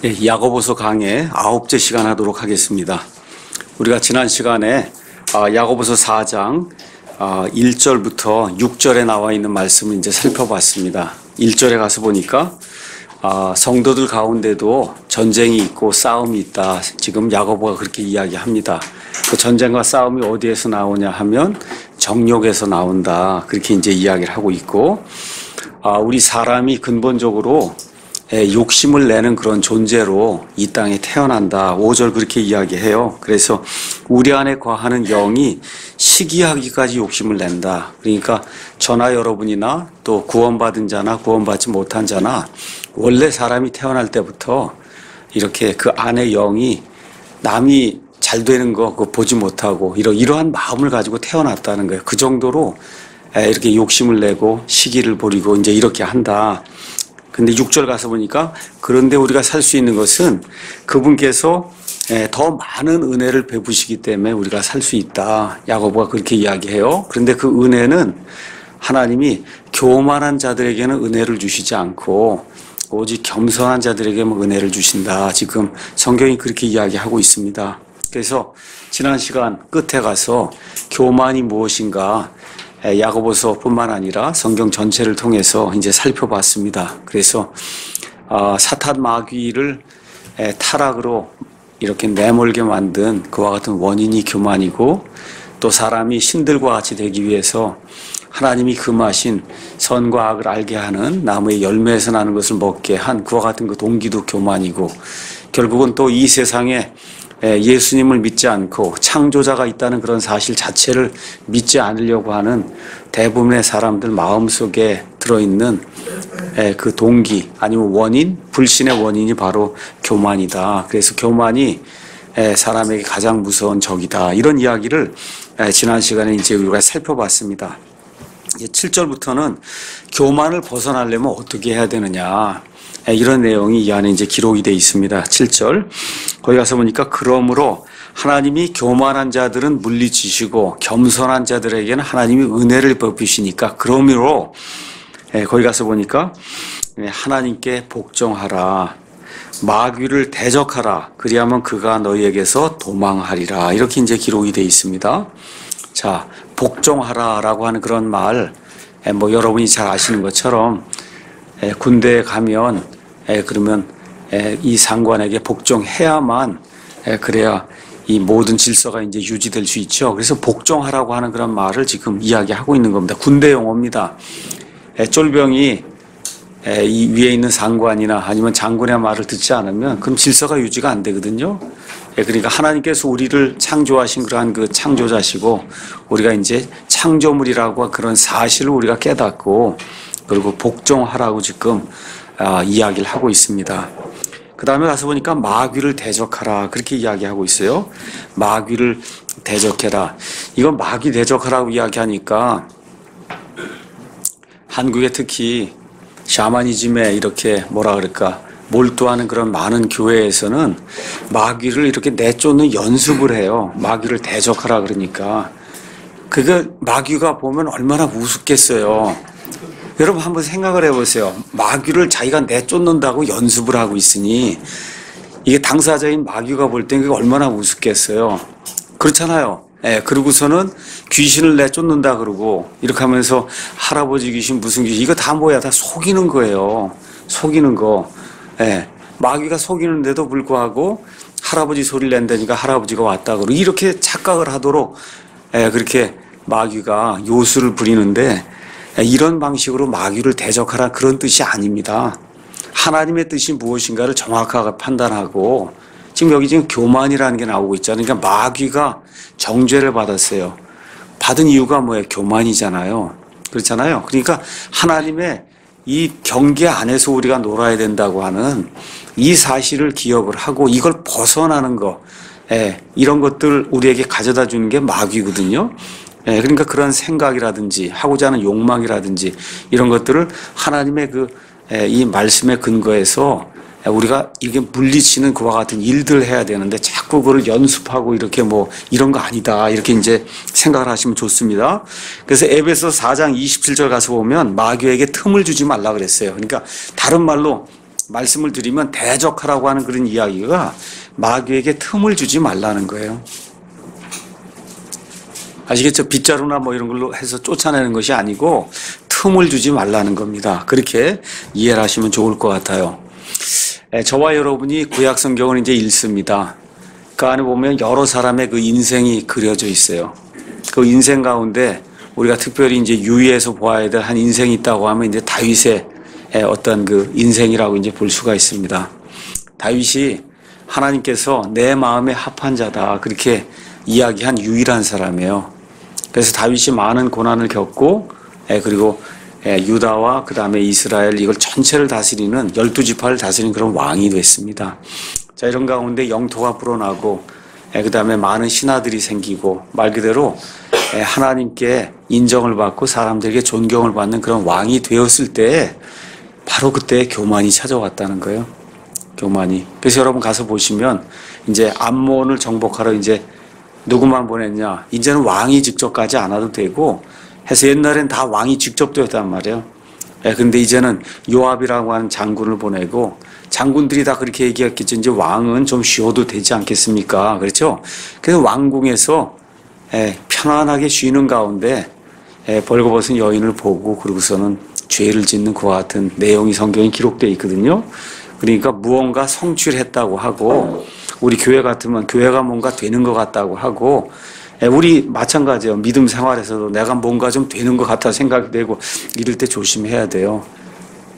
야고보서 강의 9째 시간 하도록 하겠습니다. 우리가 지난 시간에 야고보서 4장 1절부터 6절에 나와 있는 말씀을 이제 살펴봤습니다. 1절에 가서 보니까 성도들 가운데도 전쟁이 있고 싸움이 있다. 지금 야고보가 그렇게 이야기합니다. 그 전쟁과 싸움이 어디에서 나오냐 하면 정욕에서 나온다. 그렇게 이제 이야기를 하고 있고, 우리 사람이 근본적으로 욕심을 내는 그런 존재로 이 땅에 태어난다. 5절 그렇게 이야기해요. 그래서 우리 안에 거하는 영이 시기하기까지 욕심을 낸다. 그러니까 저나 여러분이나 또 구원받은 자나 구원받지 못한 자나 원래 사람이 태어날 때부터 이렇게 그 안에 영이 남이 잘 되는 거 그거 보지 못하고 이러한 마음을 가지고 태어났다는 거예요. 그 정도로 이렇게 욕심을 내고 시기를 부리고 이제 이렇게 한다. 근데 6절 가서 보니까 그런데 우리가 살 수 있는 것은 그분께서 더 많은 은혜를 베푸시기 때문에 우리가 살 수 있다. 야고보가 그렇게 이야기해요. 그런데 그 은혜는 하나님이 교만한 자들에게는 은혜를 주시지 않고 오직 겸손한 자들에게만 은혜를 주신다. 지금 성경이 그렇게 이야기하고 있습니다. 그래서 지난 시간 끝에 가서 교만이 무엇인가 야고보서뿐만 아니라 성경 전체를 통해서 이제 살펴봤습니다. 그래서 사탄 마귀를 타락으로 이렇게 내몰게 만든 그와 같은 원인이 교만이고, 또 사람이 신들과 같이 되기 위해서 하나님이 금하신 선과 악을 알게 하는 나무의 열매에서 나는 것을 먹게 한 그와 같은 그 동기도 교만이고, 결국은 또 이 세상에 예수님을 믿지 않고 창조자가 있다는 그런 사실 자체를 믿지 않으려고 하는 대부분의 사람들 마음속에 들어있는 그 동기 아니면 원인, 불신의 원인이 바로 교만이다. 그래서 교만이 사람에게 가장 무서운 적이다. 이런 이야기를 지난 시간에 이제 우리가 살펴봤습니다. 7절부터는 교만을 벗어나려면 어떻게 해야 되느냐, 이런 내용이 이 안에 이제 기록이 되어 있습니다. 7절. 거기 가서 보니까 그러므로 하나님이 교만한 자들은 물리치시고 겸손한 자들에게는 하나님이 은혜를 베푸시니까 그러므로 거기 가서 보니까 하나님께 복종하라, 마귀를 대적하라, 그리하면 그가 너희에게서 도망하리라. 이렇게 이제 기록이 되어 있습니다. 자, 복종하라라고 하는 그런 말, 여러분이 잘 아시는 것처럼 군대에 가면 그러면 이 상관에게 복종해야만 그래야 이 모든 질서가 이제 유지될 수 있죠. 그래서 복종하라고 하는 그런 말을 지금 이야기하고 있는 겁니다. 군대 용어입니다. 쫄병이 이 위에 있는 상관이나 아니면 장군의 말을 듣지 않으면 그럼 질서가 유지가 안 되거든요. 그러니까 하나님께서 우리를 창조하신 그러한 그 창조자시고 우리가 이제 창조물이라고 그런 사실을 우리가 깨닫고 그리고 복종하라고 지금 이야기를 하고 있습니다. 그 다음에 가서 보니까 마귀를 대적하라 그렇게 이야기하고 있어요. 마귀를 대적해라. 이건 마귀 대적하라고 이야기하니까 한국에 특히 샤머니즘에 이렇게 뭐라 그럴까 몰두하는 그런 많은 교회에서는 마귀를 이렇게 내쫓는 연습을 해요. 마귀를 대적하라 그러니까 그게 마귀가 보면 얼마나 우습겠어요. 여러분 한번 생각을 해보세요. 마귀를 자기가 내쫓는다고 연습을 하고 있으니 이게 당사자인 마귀가 볼 땐 그게 얼마나 우습겠어요. 그렇잖아요. 그러고서는 귀신을 내쫓는다 그러고 이렇게 하면서 할아버지 귀신 무슨 귀신 이거 다 뭐야, 다 속이는 거예요. 속이는 거. 마귀가 속이는데도 불구하고 할아버지 소리를 낸다니까 할아버지가 왔다 그러고 이렇게 착각을 하도록 그렇게 마귀가 요술을 부리는데, 이런 방식으로 마귀를 대적하라 그런 뜻이 아닙니다. 하나님의 뜻이 무엇인가를 정확하게 판단하고, 지금 여기 지금 교만이라는 게 나오고 있잖아요. 그러니까 마귀가 정죄를 받았어요. 받은 이유가 뭐예요? 교만이잖아요. 그렇잖아요. 그러니까 하나님의 이 경계 안에서 우리가 놀아야 된다고 하는 이 사실을 기억을 하고 이걸 벗어나는 거, 이런 것들 우리에게 가져다 주는 게 마귀거든요. 그러니까 그런 생각이라든지 하고자 하는 욕망이라든지 이런 것들을 하나님의 이 말씀에 근거해서 우리가 이게 물리치는 그와 같은 일들을 해야 되는데 자꾸 그걸 연습하고 이렇게 이런 거 아니다 이렇게 이제 생각을 하시면 좋습니다. 그래서 에베소 4장 27절 가서 보면 마귀에게 틈을 주지 말라 그랬어요. 그러니까 다른 말로 말씀을 드리면 대적하라고 하는 그런 이야기가 마귀에게 틈을 주지 말라는 거예요. 아시겠죠? 빗자루나 뭐 이런 걸로 해서 쫓아내는 것이 아니고 틈을 주지 말라는 겁니다. 그렇게 이해를 하시면 좋을 것 같아요. 저와 여러분이 구약 성경을 이제 읽습니다. 그 안에 보면 여러 사람의 그 인생이 그려져 있어요. 그 인생 가운데 우리가 특별히 이제 유의해서 보아야 될 한 인생이 있다고 하면 이제 다윗의 어떤 그 인생이라고 이제 볼 수가 있습니다. 다윗이 하나님께서 내 마음에 합한 자다 그렇게 이야기한 유일한 사람이에요. 그래서 다윗이 많은 고난을 겪고 그리고 유다와 그 다음에 이스라엘 이걸 전체를 다스리는 12지파를 다스리는 그런 왕이 됐습니다. 자, 이런 가운데 영토가 불어나고 그 다음에 많은 신하들이 생기고 말 그대로 하나님께 인정을 받고 사람들에게 존경을 받는 그런 왕이 되었을 때 바로 그때 교만이 찾아왔다는 거예요. 교만이. 그래서 여러분 가서 보시면 이제 암몬을 정복하러 이제 누구만 보냈냐? 이제는 왕이 직접 가지 않아도 되고 해서 옛날엔 다 왕이 직접 되었단 말이에요. 근데 이제는 요압이라고 하는 장군을 보내고 장군들이 다 그렇게 얘기했겠죠. 이제 왕은 좀 쉬어도 되지 않겠습니까? 그렇죠? 그래서 왕궁에서 편안하게 쉬는 가운데 벌거벗은 여인을 보고 그러고서는 죄를 짓는 그와 같은 내용이 성경에 기록되어 있거든요. 그러니까 무언가 성취했다고 하고 우리 교회 같으면 교회가 뭔가 되는 것 같다고 하고 우리 마찬가지예요. 믿음 생활에서도 내가 뭔가 좀 되는 것 같아 생각이 되고 이럴 때 조심해야 돼요.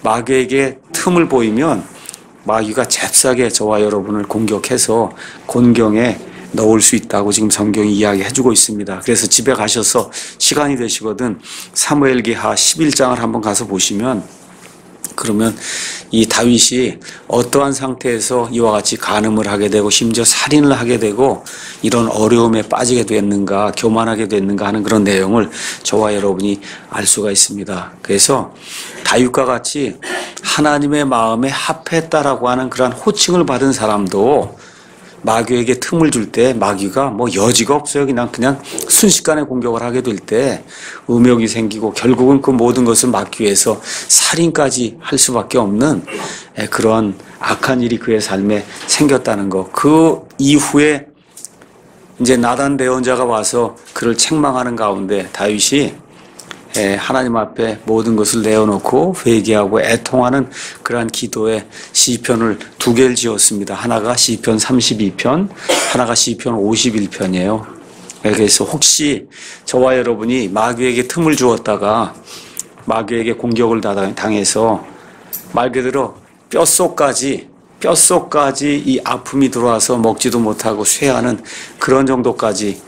마귀에게 틈을 보이면 마귀가 잽싸게 저와 여러분을 공격해서 곤경에 넣을 수 있다고 지금 성경이 이야기해주고 있습니다. 그래서 집에 가셔서 시간이 되시거든 사무엘기하 11장을 한번 가서 보시면 그러면 이 다윗이 어떠한 상태에서 이와 같이 간음을 하게 되고 심지어 살인을 하게 되고 이런 어려움에 빠지게 됐는가 교만하게 됐는가 하는 그런 내용을 저와 여러분이 알 수가 있습니다. 그래서 다윗과 같이 하나님의 마음에 합했다라고 하는 그런 호칭을 받은 사람도 마귀에게 틈을 줄 때 마귀가 뭐 여지가 없어요. 그냥 순식간에 공격을 하게 될 때 음욕이 생기고 결국은 그 모든 것을 막기 위해서 살인까지 할 수밖에 없는 그런 악한 일이 그의 삶에 생겼다는 거. 그 이후에 이제 나단 대언자가 와서 그를 책망하는 가운데 다윗이 하나님 앞에 모든 것을 내어놓고 회개하고 애통하는 그러한 기도에 시편을 2개를 지었습니다. 하나가 시편 32편, 하나가 시편 51편이에요. 그래서 혹시 저와 여러분이 마귀에게 틈을 주었다가 마귀에게 공격을 당해서 말 그대로 뼛속까지 이 아픔이 들어와서 먹지도 못하고 쇠하는 그런 정도까지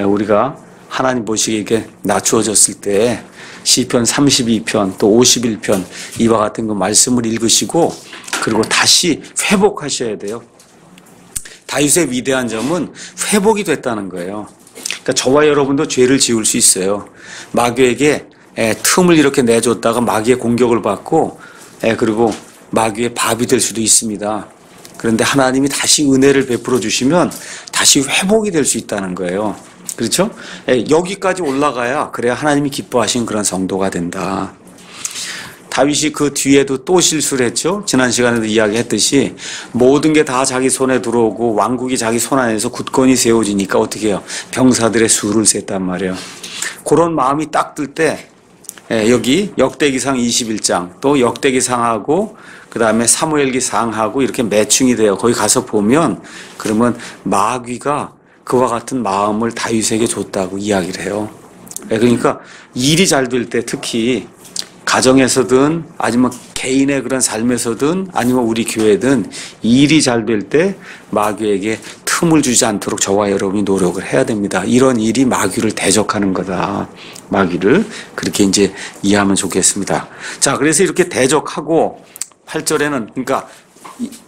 우리가 하나님 보시기에 낮추어졌을 때 시편 32편 또 51편 이와 같은 그 말씀을 읽으시고 그리고 다시 회복하셔야 돼요. 다윗의 위대한 점은 회복이 됐다는 거예요. 그러니까 저와 여러분도 죄를 지을 수 있어요. 마귀에게 틈을 이렇게 내줬다가 마귀의 공격을 받고 그리고 마귀의 밥이 될 수도 있습니다. 그런데 하나님이 다시 은혜를 베풀어 주시면 다시 회복이 될 수 있다는 거예요. 그렇죠? 여기까지 올라가야 그래야 하나님이 기뻐하신 그런 성도가 된다. 다윗이 그 뒤에도 또 실수를 했죠. 지난 시간에도 이야기했듯이 모든 게 다 자기 손에 들어오고 왕국이 자기 손 안에서 굳건히 세워지니까 어떻게 해요? 병사들의 수를 셌단 말이에요. 그런 마음이 딱 들 때 여기 역대기상 21장 또 역대기상하고 그 다음에 사무엘기상하고 이렇게 매칭이 돼요. 거기 가서 보면 그러면 마귀가 그와 같은 마음을 다윗에게 줬다고 이야기를 해요. 그러니까 일이 잘 될 때 특히 가정에서든 아니면 개인의 그런 삶에서든 아니면 우리 교회든 일이 잘 될 때 마귀에게 틈을 주지 않도록 저와 여러분이 노력을 해야 됩니다. 이런 일이 마귀를 대적하는 거다. 마귀를 그렇게 이제 이해하면 좋겠습니다. 자, 그래서 이렇게 대적하고 8절에는 그러니까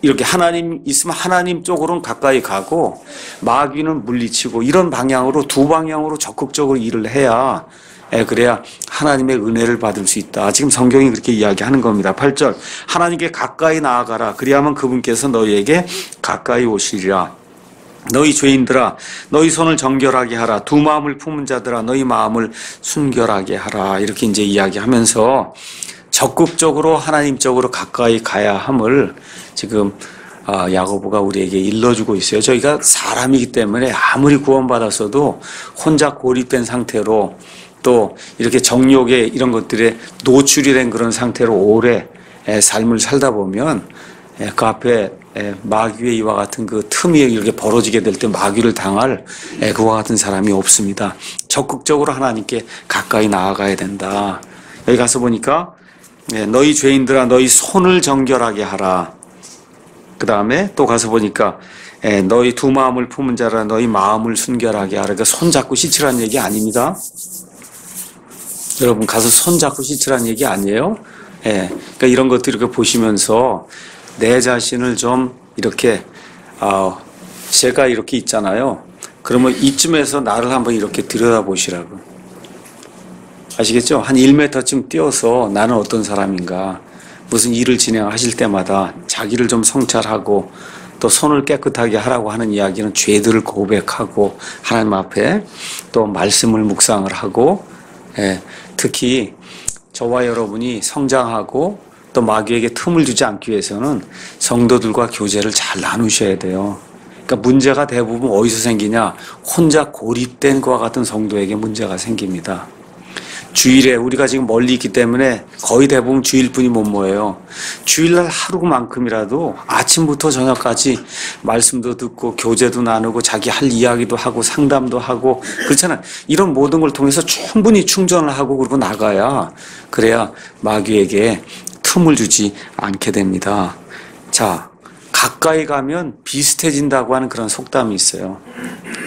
이렇게 하나님 있으면 하나님 쪽으로는 가까이 가고 마귀는 물리치고 이런 방향으로 두 방향으로 적극적으로 일을 해야 그래야 하나님의 은혜를 받을 수 있다. 지금 성경이 그렇게 이야기하는 겁니다. 8절 하나님께 가까이 나아가라. 그리하면 그분께서 너희에게 가까이 오시리라. 너희 죄인들아 너희 손을 정결하게 하라. 두 마음을 품은 자들아 너희 마음을 순결하게 하라. 이렇게 이제 이야기하면서 적극적으로 하나님 쪽으로 가까이 가야 함을 지금 야고보가 우리에게 일러주고 있어요. 저희가 사람이기 때문에 아무리 구원받았어도 혼자 고립된 상태로 또 이렇게 정욕에 이런 것들에 노출이 된 그런 상태로 오래 삶을 살다 보면 그 앞에 마귀의 이와 같은 그 틈이 이렇게 벌어지게 될 때 마귀를 당할 그와 같은 사람이 없습니다. 적극적으로 하나님께 가까이 나아가야 된다. 여기 가서 보니까 너희 죄인들아 너희 손을 정결하게 하라. 그 다음에 또 가서 보니까 너희 두 마음을 품은 자라 너희 마음을 순결하게 하라. 그러니까 손 잡고 씻으라는 얘기 아닙니다. 여러분 가서 손 잡고 씻으라는 얘기 아니에요. 그러니까 이런 것들 이렇게 보시면서 내 자신을 좀 이렇게 제가 이렇게 있잖아요. 그러면 이쯤에서 나를 한번 이렇게 들여다보시라고. 아시겠죠? 한 1m쯤 뛰어서 나는 어떤 사람인가. 무슨 일을 진행하실 때마다 자기를 좀 성찰하고 또 손을 깨끗하게 하라고 하는 이야기는 죄들을 고백하고 하나님 앞에 또 말씀을 묵상을 하고 특히 저와 여러분이 성장하고 또 마귀에게 틈을 주지 않기 위해서는 성도들과 교제를 잘 나누셔야 돼요. 그러니까 문제가 대부분 어디서 생기냐? 혼자 고립된 것과 같은 성도에게 문제가 생깁니다. 주일에 우리가 지금 멀리 있기 때문에 거의 대부분 주일뿐이 못 모여요. 주일날 하루만큼이라도 아침부터 저녁까지 말씀도 듣고 교제도 나누고 자기 할 이야기도 하고 상담도 하고 그렇잖아요. 이런 모든 걸 통해서 충분히 충전을 하고 그러고 나가야 그래야 마귀에게 틈을 주지 않게 됩니다. 자, 가까이 가면 비슷해진다고 하는 그런 속담이 있어요.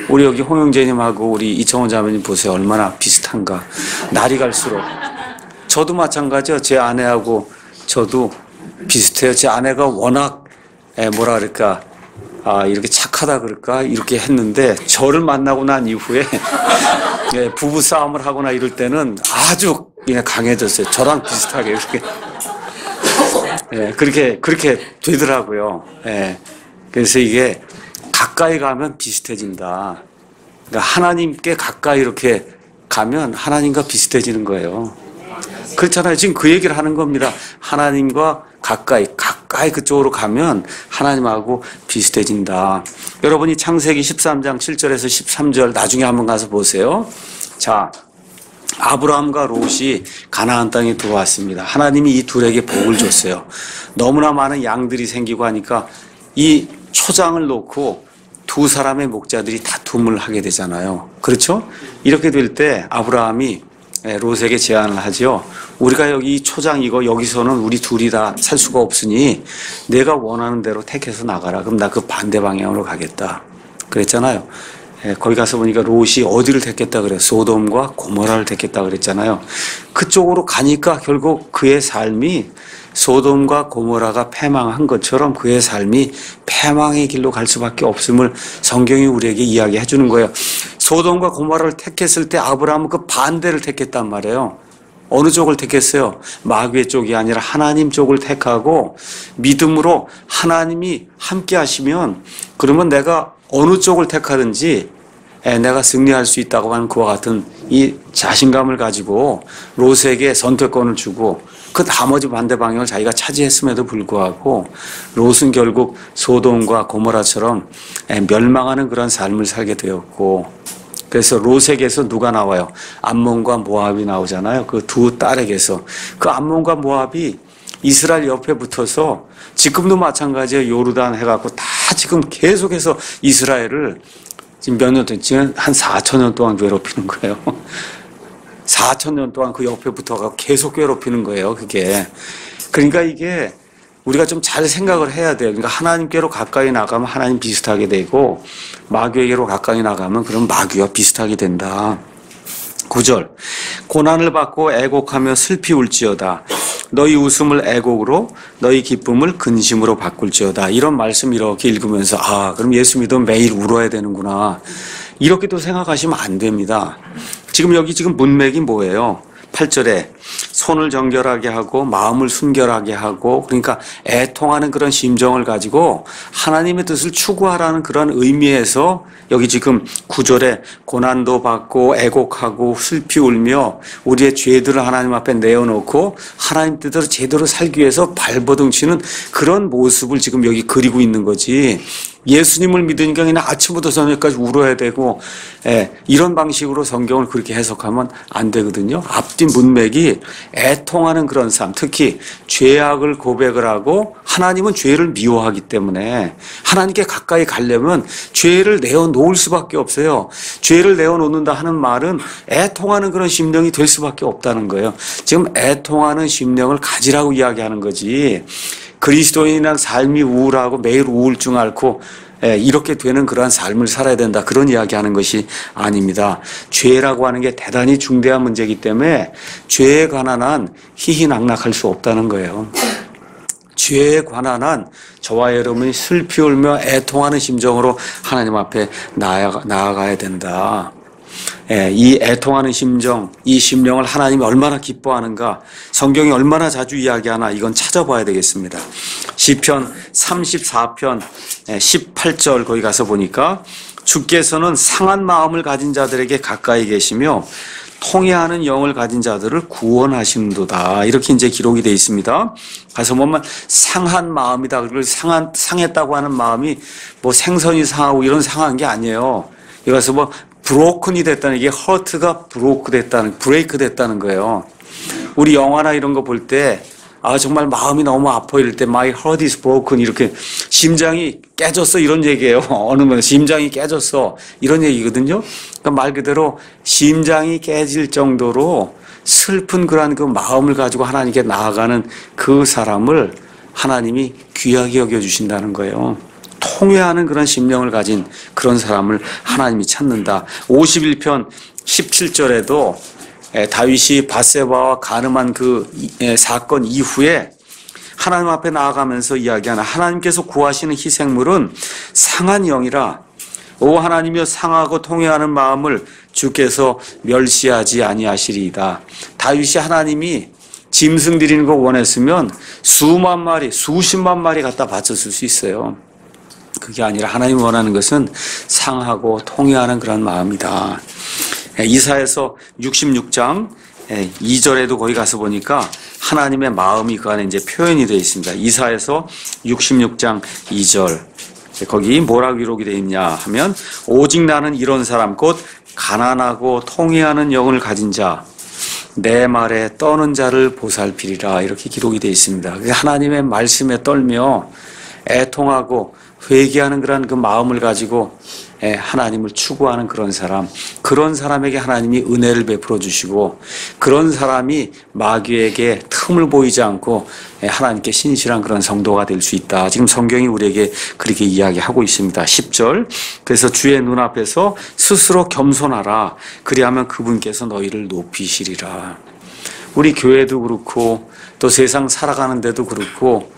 우리 여기 홍영재님하고 우리 이청원 자매님 보세요. 얼마나 비슷한가. 날이 갈수록. 저도 마찬가지요. 제 아내하고 저도 비슷해요. 제 아내가 워낙 뭐라 그럴까 이렇게 착하다 그럴까 이렇게 했는데 저를 만나고 난 이후에 부부 싸움을 하거나 이럴 때는 아주 그냥 강해졌어요. 저랑 비슷하게 그렇게 되더라고요. 그래서 이게 가까이 가면 비슷해진다. 그러니까 하나님께 가까이 이렇게 가면 하나님과 비슷해지는 거예요. 그렇잖아요. 지금 그 얘기를 하는 겁니다. 하나님과 가까이 그쪽으로 가면 하나님하고 비슷해진다. 여러분이 창세기 13장 7절에서 13절 나중에 한번 가서 보세요. 자, 아브라함과 롯이 가나안 땅에 들어왔습니다. 하나님이 이 둘에게 복을 줬어요. 너무나 많은 양들이 생기고 하니까 이 초장을 놓고 두 사람의 목자들이 다툼을 하게 되잖아요. 그렇죠? 이렇게 될 때 아브라함이 롯에게 제안을 하죠. 우리가 여기 초장이고 여기서는 우리 둘이 다 살 수가 없으니 내가 원하는 대로 택해서 나가라. 그럼 나 그 반대 방향으로 가겠다. 그랬잖아요. 거기 가서 보니까 롯이 어디를 택했다 그래요? 소돔과 고모라를 택했다 그랬잖아요. 그쪽으로 가니까 결국 그의 삶이 소돔과 고모라가 패망한 것처럼 그의 삶이 패망의 길로 갈 수밖에 없음을 성경이 우리에게 이야기해 주는 거예요. 소돔과 고모라를 택했을 때 아브라함은 그 반대를 택했단 말이에요. 어느 쪽을 택했어요? 마귀의 쪽이 아니라 하나님 쪽을 택하고 믿음으로 하나님이 함께 하시면 그러면 내가 어느 쪽을 택하든지 내가 승리할 수 있다고 하는 그와 같은 이 자신감을 가지고 롯에게 선택권을 주고 그 나머지 반대 방향을 자기가 차지했음에도 불구하고 롯은 결국 소돔과 고모라처럼 멸망하는 그런 삶을 살게 되었고 그래서 롯에게서 누가 나와요? 암몬과 모압이 나오잖아요. 그 두 딸에게서. 그 암몬과 모압이 이스라엘 옆에 붙어서 지금도 마찬가지예요. 요르단 해갖고 다 지금 계속해서 이스라엘을 지금 몇 년 동안, 지금 한 4,000년 동안 괴롭히는 거예요. 4,000년 동안 그 옆에 붙어가고 계속 괴롭히는 거예요. 그게. 그러니까 이게 우리가 좀 잘 생각을 해야 돼요. 그러니까 하나님께로 가까이 나가면 하나님 비슷하게 되고 마귀에게로 가까이 나가면 그럼 마귀와 비슷하게 된다. 9절 고난을 받고 애곡하며 슬피 울지어다. 너희 웃음을 애곡으로 너희 기쁨을 근심으로 바꿀지어다. 이런 말씀 이렇게 읽으면서 그럼 예수 믿으면 매일 울어야 되는구나. 이렇게도 생각하시면 안 됩니다. 지금 여기 문맥이 뭐예요? 18절에 손을 정결하게 하고 마음을 순결하게 하고, 그러니까 애통하는 그런 심정을 가지고 하나님의 뜻을 추구하라는 그런 의미에서 여기 지금 9절에 고난도 받고 애곡하고 슬피 울며 우리의 죄들을 하나님 앞에 내어놓고 하나님 뜻대로 제대로 살기 위해서 발버둥치는 그런 모습을 지금 여기 그리고 있는 거지. 예수님을 믿으니까 그냥 아침부터 저녁까지 울어야 되고, 이런 방식으로 성경을 그렇게 해석하면 안 되거든요. 앞뒤 문맥이 애통하는 그런 삶, 특히 죄악을 고백을 하고 하나님은 죄를 미워하기 때문에 하나님께 가까이 가려면 죄를 내어놓을 수밖에 없어요. 죄를 내어놓는다 하는 말은 애통하는 그런 심령이 될 수밖에 없다는 거예요. 지금 애통하는 심령을 가지라고 이야기하는 거지, 그리스도인이란 삶이 우울하고 매일 우울증 앓고 이렇게 되는 그러한 삶을 살아야 된다, 그런 이야기하는 것이 아닙니다. 죄라고 하는 게 대단히 중대한 문제이기 때문에 죄에 관한 한 희희낙낙할 수 없다는 거예요. 죄에 관한 한 저와 여러분이 슬피 울며 애통하는 심정으로 하나님 앞에 나아가야 된다. 이 애통하는 심정, 이 심령을 하나님이 얼마나 기뻐하는가, 성경이 얼마나 자주 이야기하나, 이건 찾아봐야 되겠습니다. 시편 34편 18절 거기 가서 보니까 주께서는 상한 마음을 가진 자들에게 가까이 계시며 통회하는 영을 가진 자들을 구원하시는도다, 이렇게 이제 기록이 되어 있습니다. 가서 보면 상한 마음이다. 그리고 상했다고 하는 마음이 뭐 생선이 상하고 이런 상한 게 아니에요. 여기서 뭐 브로큰이 됐다는, 이게 허트가 브레이크 됐다는 거예요. 우리 영화나 이런 거 볼 때 정말 마음이 너무 아파 이럴 때 My heart is broken, 이렇게 심장이 깨졌어 이런 얘기예요. 어느 면 심장이 깨졌어 이런 얘기거든요. 그러니까 말 그대로 심장이 깨질 정도로 슬픈 그러한 그 마음을 가지고 하나님께 나아가는 그 사람을 하나님이 귀하게 여겨주신다는 거예요. 통회하는 그런 심령을 가진 그런 사람을 하나님이 찾는다. 51편 17절에도 다윗이 밧세바와 간음한 그 사건 이후에 하나님 앞에 나아가면서 이야기하는, 하나님께서 구하시는 희생물은 상한 영이라 오 하나님이여 상하고 통회하는 마음을 주께서 멸시하지 아니하시리이다. 다윗이 하나님이 짐승 드리는 거 원했으면 수만 마리, 수십만 마리 갖다 바쳤을 수 있어요. 그게 아니라 하나님이 원하는 것은 상하고 통회하는 그런 마음이다. 이사야서 66장 2절에도 거기 가서 보니까 하나님의 마음이 그 안에 이제 표현이 되어 있습니다. 이사야서 66장 2절 거기 뭐라고 기록이 되어 있냐 하면, 오직 나는 이런 사람 곧 가난하고 통회하는 영을 가진 자, 내 말에 떠는 자를 보살피리라, 이렇게 기록이 되어 있습니다. 하나님의 말씀에 떨며 애통하고 회개하는 그런 그 마음을 가지고 하나님을 추구하는 그런 사람, 그런 사람에게 하나님이 은혜를 베풀어 주시고, 그런 사람이 마귀에게 틈을 보이지 않고 하나님께 신실한 그런 성도가 될 수 있다. 지금 성경이 우리에게 그렇게 이야기하고 있습니다. 10절 그래서 주의 눈앞에서 스스로 겸손하라, 그리하면 그분께서 너희를 높이시리라. 우리 교회도 그렇고 또 세상 살아가는 데도 그렇고,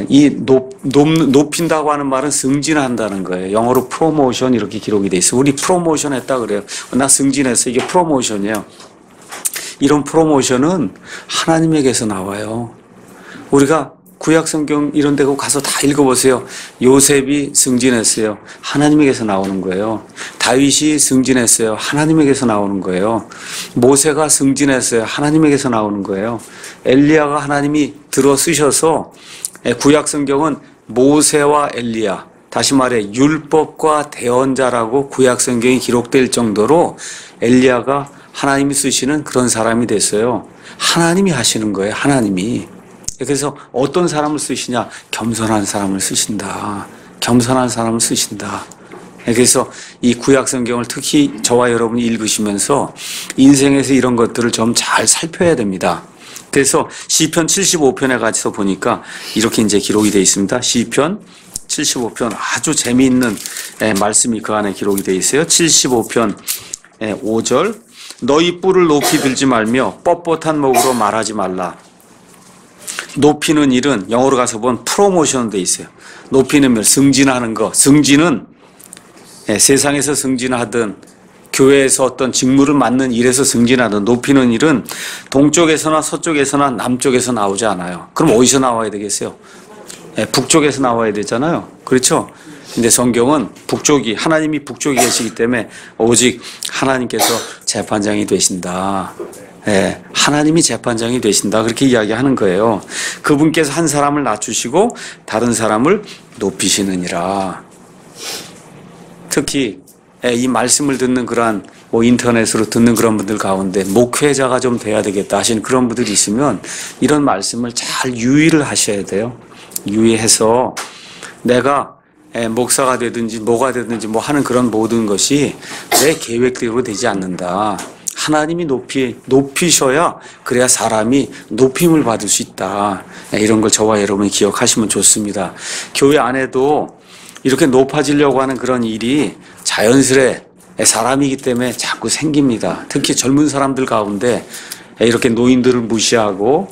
이 높인다고 하는 말은 승진한다는 거예요. 영어로 프로모션 이렇게 기록이 돼 있어요. 우리 프로모션 했다 그래요. 나 승진했어. 이게 프로모션이에요. 이런 프로모션은 하나님에게서 나와요. 우리가 구약성경 이런 데 가서 다 읽어보세요. 요셉이 승진했어요. 하나님에게서 나오는 거예요. 다윗이 승진했어요. 하나님에게서 나오는 거예요. 모세가 승진했어요. 하나님에게서 나오는 거예요. 엘리야가 하나님이 들어 쓰셔서, 구약성경은 모세와 엘리야, 다시 말해 율법과 대언자라고 구약성경이 기록될 정도로 엘리야가 하나님이 쓰시는 그런 사람이 됐어요. 하나님이 하시는 거예요. 하나님이. 그래서 어떤 사람을 쓰시냐? 겸손한 사람을 쓰신다. 겸손한 사람을 쓰신다. 그래서 이 구약성경을 특히 저와 여러분이 읽으시면서 인생에서 이런 것들을 좀 잘 살펴야 됩니다. 그래서 시편 75편에 가서 보니까 이렇게 이제 기록이 되어 있습니다. 시편 75편 아주 재미있는 말씀이 그 안에 기록이 되어 있어요. 75편 5절 너희 뿔을 높이 들지 말며 뻣뻣한 목으로 말하지 말라. 높이는 일은 영어로 가서 보면 프로모션 돼 있어요. 높이는 면 승진하는 거. 승진은 세상에서 승진하든 교회에서 어떤 직무를 맡는 일에서 승진하든 높이는 일은 동쪽에서나 서쪽에서나 남쪽에서 나오지 않아요. 그럼 어디서 나와야 되겠어요? 북쪽에서 나와야 되잖아요. 그렇죠? 근데 성경은 하나님이 북쪽에 계시기 때문에 오직 하나님께서 재판장이 되신다. 하나님이 재판장이 되신다. 그렇게 이야기하는 거예요. 그분께서 한 사람을 낮추시고 다른 사람을 높이시느니라. 특히 이 말씀을 듣는 그러한 인터넷으로 듣는 그런 분들 가운데 목회자가 좀 돼야 되겠다 하시는 그런 분들이 있으면 이런 말씀을 잘 유의를 하셔야 돼요. 유의해서 내가 목사가 되든지 뭐가 되든지 뭐 하는 그런 모든 것이 내 계획대로 되지 않는다. 하나님이 높이셔야 그래야 사람이 높임을 받을 수 있다. 이런 걸 저와 여러분이 기억하시면 좋습니다. 교회 안에도 이렇게 높아지려고 하는 그런 일이 자연스레 사람이기 때문에 자꾸 생깁니다. 특히 젊은 사람들 가운데 이렇게 노인들을 무시하고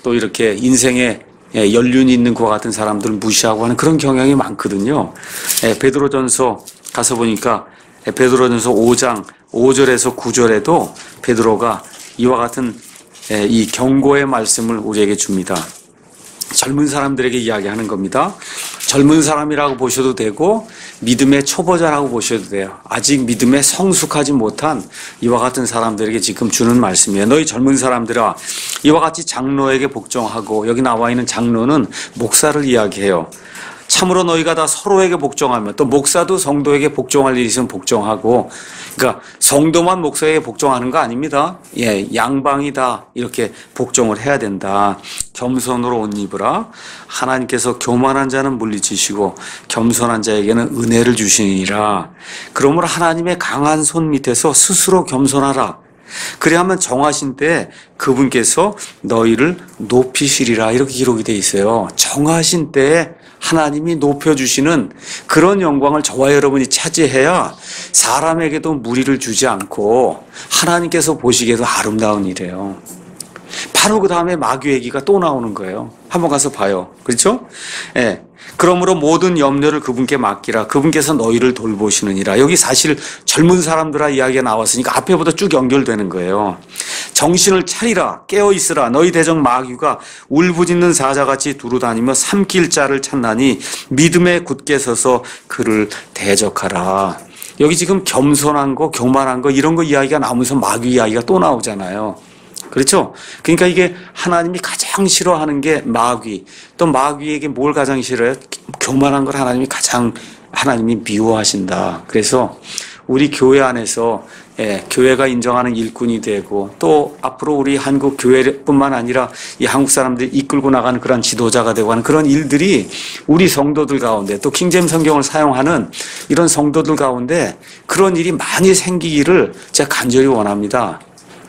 또 이렇게 인생에 연륜이 있는 것 같은 사람들을 무시하고 하는 그런 경향이 많거든요. 베드로전서 가서 보니까 베드로전서 5장 5절에서 9절에도 베드로가 이와 같은 이 경고의 말씀을 우리에게 줍니다. 젊은 사람들에게 이야기하는 겁니다. 젊은 사람이라고 보셔도 되고 믿음의 초보자라고 보셔도 돼요. 아직 믿음에 성숙하지 못한 이와 같은 사람들에게 지금 주는 말씀이에요. 너희 젊은 사람들아 이와 같이 장로에게 복종하고, 여기 나와 있는 장로는 목사를 이야기해요. 참으로 너희가 다 서로에게 복종하며, 또 목사도 성도에게 복종할 일이 있으면 복종하고, 그러니까 성도만 목사에게 복종하는 거 아닙니다. 양방이 다 이렇게 복종을 해야 된다. 겸손으로 옷 입으라. 하나님께서 교만한 자는 물리치시고 겸손한 자에게는 은혜를 주시니라. 그러므로 하나님의 강한 손 밑에서 스스로 겸손하라. 그래야만 정하신 때 그분께서 너희를 높이시리라. 이렇게 기록이 되어 있어요. 정하신 때에 하나님이 높여주시는 그런 영광을 저와 여러분이 차지해야 사람에게도 무리를 주지 않고 하나님께서 보시기에도 아름다운 일이에요. 바로 그 다음에 마귀 얘기가 또 나오는 거예요. 한번 가서 봐요. 그렇죠? 그러므로 모든 염려를 그분께 맡기라. 그분께서 너희를 돌보시느니라. 여기 사실 젊은 사람들아 이야기가 나왔으니까 앞에부터 쭉 연결되는 거예요. 정신을 차리라. 깨어있으라. 너희 대적 마귀가 울부짖는 사자같이 두루다니며 삼킬 자를 찾나니 믿음에 굳게 서서 그를 대적하라. 여기 지금 겸손한 거, 교만한 거 이런 거 이야기가 나오면서 마귀 이야기가 또 나오잖아요. 그렇죠? 그러니까 이게 하나님이 가장 싫어하는 게 마귀. 또 마귀에게 뭘 가장 싫어해요? 교만한 걸 하나님이 미워하신다. 그래서 우리 교회 안에서 교회가 인정하는 일꾼이 되고, 또 앞으로 우리 한국 교회뿐만 아니라 이 한국 사람들이 이끌고 나가는 그런 지도자가 되고 하는 그런 일들이 우리 성도들 가운데, 또 킹제임스 성경을 사용하는 이런 성도들 가운데 그런 일이 많이 생기기를 제가 간절히 원합니다.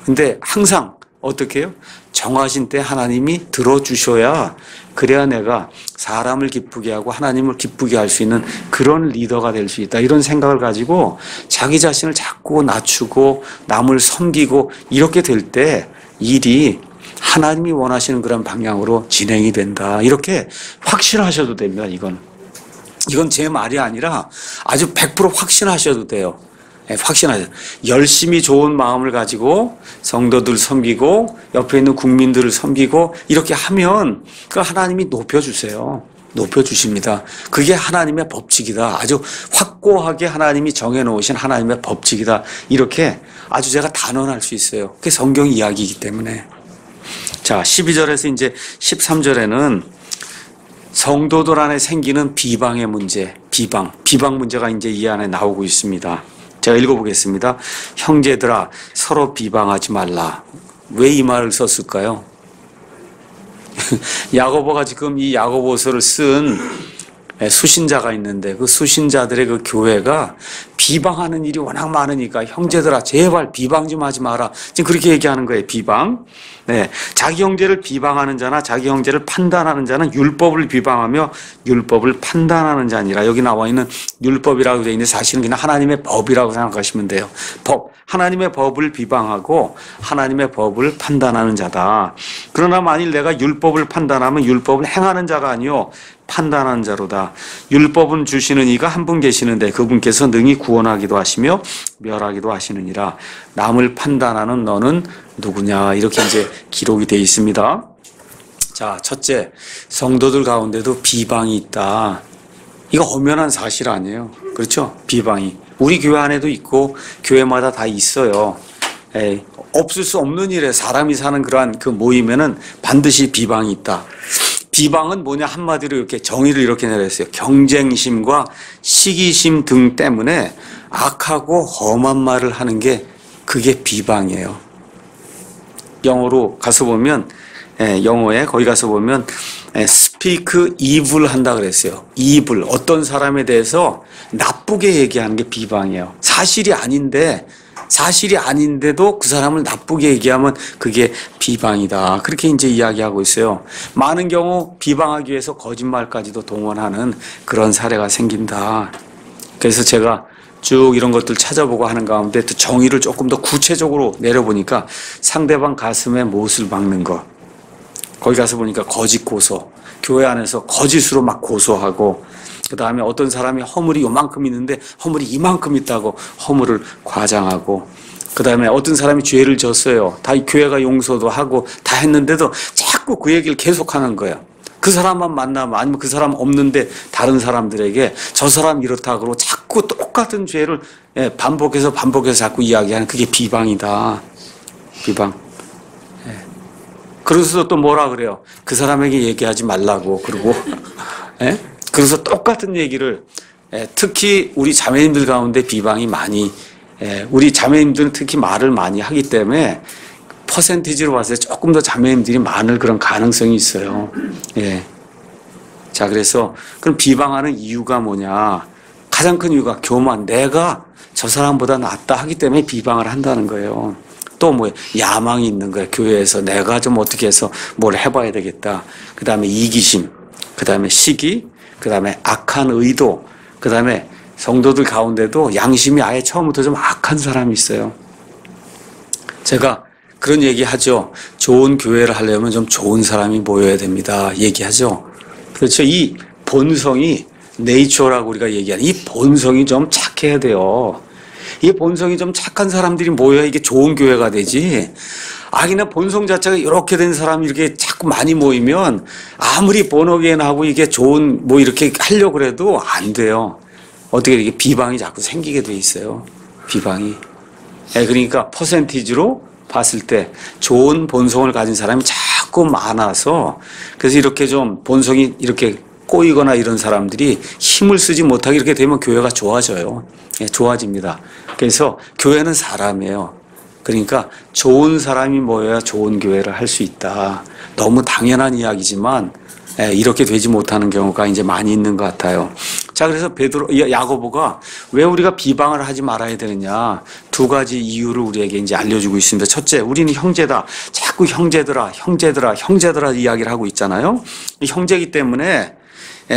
근데 항상 어떻게 해요? 정하신 때 하나님이 들어주셔야 그래야 내가 사람을 기쁘게 하고 하나님을 기쁘게 할 수 있는 그런 리더가 될 수 있다. 이런 생각을 가지고 자기 자신을 자꾸 낮추고 남을 섬기고 이렇게 될 때 일이 하나님이 원하시는 그런 방향으로 진행이 된다. 이렇게 확신하셔도 됩니다. 이건 제 말이 아니라 아주 100% 확신하셔도 돼요. 확신하세요. 열심히 좋은 마음을 가지고 성도들 섬기고 옆에 있는 국민들을 섬기고 이렇게 하면 그 하나님이 높여주세요. 높여주십니다. 그게 하나님의 법칙이다. 아주 확고하게 하나님이 정해놓으신 하나님의 법칙이다. 이렇게 아주 제가 단언할 수 있어요. 그게 성경 이야기이기 때문에. 자, 12절에서 이제 13절에는 성도들 안에 생기는 비방의 문제, 비방 문제가 이제 이 안에 나오고 있습니다. 제가 읽어보겠습니다. 형제들아 서로 비방하지 말라. 왜 이 말을 썼을까요? 야고보가 지금 이 야고보서를 쓴 수신자가 있는데 그 수신자들의 그 교회가 비방하는 일이 워낙 많으니까 형제들아 제발 비방 좀 하지 마라. 지금 그렇게 얘기하는 거예요. 비방. 자기 형제를 비방하는 자나 자기 형제를 판단하는 자는 율법을 비방하며 율법을 판단하는 자니라. 여기 나와 있는 율법이라고 되어 있는데 사실은 그냥 하나님의 법이라고 생각하시면 돼요. 법. 하나님의 법을 비방하고 하나님의 법을 판단하는 자다. 그러나 만일 내가 율법을 판단하면 율법을 행하는 자가 아니요 판단하는 자로다. 율법은 주시는 이가 한 분 계시는데 그분께서 능히 구원하기도 하시며 멸하기도 하시느니라. 남을 판단하는 너는 누구냐, 이렇게 이제 기록이 되어 있습니다. 자, 첫째, 성도들 가운데도 비방이 있다. 이거 엄연한 사실 아니에요. 그렇죠? 비방이. 우리 교회 안에도 있고 교회마다 다 있어요. 없을 수 없는 일에 사람이 사는 그러한 그 모임에는 반드시 비방이 있다. 비방은 뭐냐, 한마디로 이렇게 정의를 이렇게 내렸어요. 경쟁심과 시기심 등 때문에 악하고 험한 말을 하는 게 그게 비방이에요. 영어로 가서 보면, 영어에 거기 가서 보면 speak evil 한다 그랬어요. evil, 어떤 사람에 대해서 나쁘게 얘기하는 게 비방이에요. 사실이 아닌데도 그 사람을 나쁘게 얘기하면 그게 비방이다. 그렇게 이제 이야기하고 있어요. 많은 경우 비방하기 위해서 거짓말까지도 동원하는 그런 사례가 생긴다. 그래서 제가 쭉 이런 것들 찾아보고 하는 가운데 또 정의를 조금 더 구체적으로 내려보니까 상대방 가슴에 못을 박는 것. 거기 가서 보니까 거짓 고소. 교회 안에서 거짓으로 막 고소하고, 그 다음에 어떤 사람이 허물이 요만큼 있는데 허물이 이만큼 있다고 허물을 과장하고, 그 다음에 어떤 사람이 죄를 졌어요. 다 교회가 용서도 하고 다 했는데도 자꾸 그 얘기를 계속하는 거예요. 그 사람만 만나면, 아니면 그 사람 없는데 다른 사람들에게 저 사람 이렇다 그러고 자꾸 똑같은 죄를 반복해서 자꾸 이야기하는, 그게 비방이다. 비방. 그래서 또 뭐라 그래요? 그 사람에게 얘기하지 말라고 그러고, 그래서 똑같은 얘기를, 특히 우리 자매님들 가운데 비방이 많이, 우리 자매님들은 특히 말을 많이 하기 때문에 퍼센티지로 봤을 때 조금 더 자매님들이 많을 그런 가능성이 있어요. 자, 그래서 그럼 비방하는 이유가 뭐냐? 가장 큰 이유가 교만, 내가 저 사람보다 낫다 하기 때문에 비방을 한다는 거예요. 또 뭐 야망이 있는 거예요. 교회에서 내가 좀 어떻게 해서 뭘 해봐야 되겠다. 그 다음에 이기심, 그 다음에 시기, 그 다음에 악한 의도, 그 다음에 성도들 가운데도 양심이 아예 처음부터 좀 악한 사람이 있어요. 제가 그런 얘기하죠. 좋은 교회를 하려면 좀 좋은 사람이 모여야 됩니다. 얘기하죠. 그렇죠. 이 본성이, 네이처라고 우리가 얘기하는 이 본성이 좀 착해야 돼요. 이 본성이 좀 착한 사람들이 모여야 이게 좋은 교회가 되지. 악이나 본성 자체가 이렇게 된 사람이 이렇게 자꾸 많이 모이면 아무리 본어게인하고 이게 좋은 뭐 이렇게 하려고 해도 안 돼요. 어떻게 이렇게 비방이 자꾸 생기게 돼 있어요. 비방이. 그러니까 퍼센티지로 봤을 때 좋은 본성을 가진 사람이 자꾸 많아서, 그래서 이렇게 좀 본성이 이렇게 꼬이거나 이런 사람들이 힘을 쓰지 못하게 이렇게 되면 교회가 좋아져요. 좋아집니다. 그래서 교회는 사람이에요. 그러니까 좋은 사람이 모여야 좋은 교회를 할 수 있다. 너무 당연한 이야기지만 이렇게 되지 못하는 경우가 이제 많이 있는 것 같아요. 자, 그래서 야고보가 왜 우리가 비방을 하지 말아야 되느냐, 두 가지 이유를 우리에게 이제 알려주고 있습니다. 첫째, 우리는 형제다. 자꾸 형제들아 이야기를 하고 있잖아요. 형제이기 때문에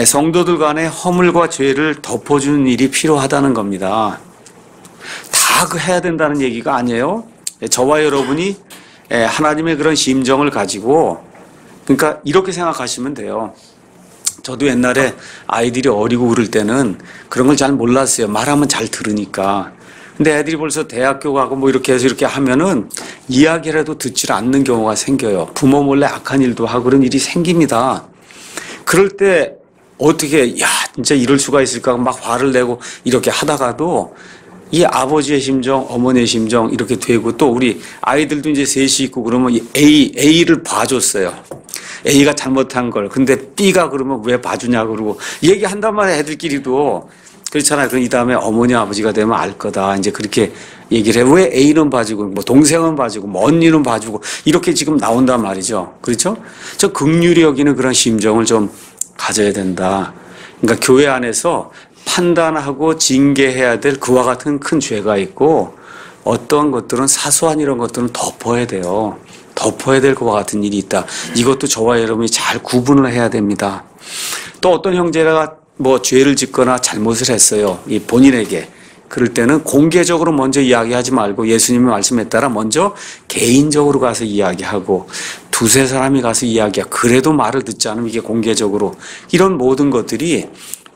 성도들 간의 허물과 죄를 덮어주는 일이 필요하다는 겁니다. 다 해야 된다는 얘기가 아니에요. 저와 여러분이 하나님의 그런 심정을 가지고, 그러니까 이렇게 생각하시면 돼요. 저도 옛날에 아이들이 어리고 그럴 때는 그런 걸 잘 몰랐어요. 말하면 잘 들으니까. 근데 애들이 벌써 대학교 가고 뭐 이렇게 해서 이렇게 하면은 이야기라도 듣질 않는 경우가 생겨요. 부모 몰래 악한 일도 하고 그런 일이 생깁니다. 그럴 때 어떻게, 진짜 이럴 수가 있을까 막 화를 내고 이렇게 하다가도 이 아버지의 심정, 어머니의 심정 이렇게 되고, 또 우리 아이들도 이제 셋이 있고 그러면 A를 봐줬어요. A가 잘못한 걸. 근데 B가 그러면 왜 봐주냐 그러고 얘기한단 말이야, 애들끼리도. 그렇잖아요. 그럼 이 다음에 어머니, 아버지가 되면 알 거다. 이제 그렇게 얘기를 해. 왜 A는 봐주고, 뭐 동생은 봐주고, 뭐 언니는 봐주고, 이렇게 지금 나온단 말이죠. 그렇죠? 저 긍휼히 여기는 그런 심정을 좀 가져야 된다. 그러니까 교회 안에서 판단하고 징계해야 될 그와 같은 큰 죄가 있고, 어떠한 것들은 사소한 이런 것들은 덮어야 돼요. 덮어야 될 것과 같은 일이 있다. 이것도 저와 여러분이 잘 구분을 해야 됩니다. 또 어떤 형제가 뭐 죄를 짓거나 잘못을 했어요. 이 본인에게. 그럴 때는 공개적으로 먼저 이야기하지 말고 예수님의 말씀에 따라 먼저 개인적으로 가서 이야기하고, 두세 사람이 가서 이야기야. 그래도 말을 듣지 않으면 이게 공개적으로. 이런 모든 것들이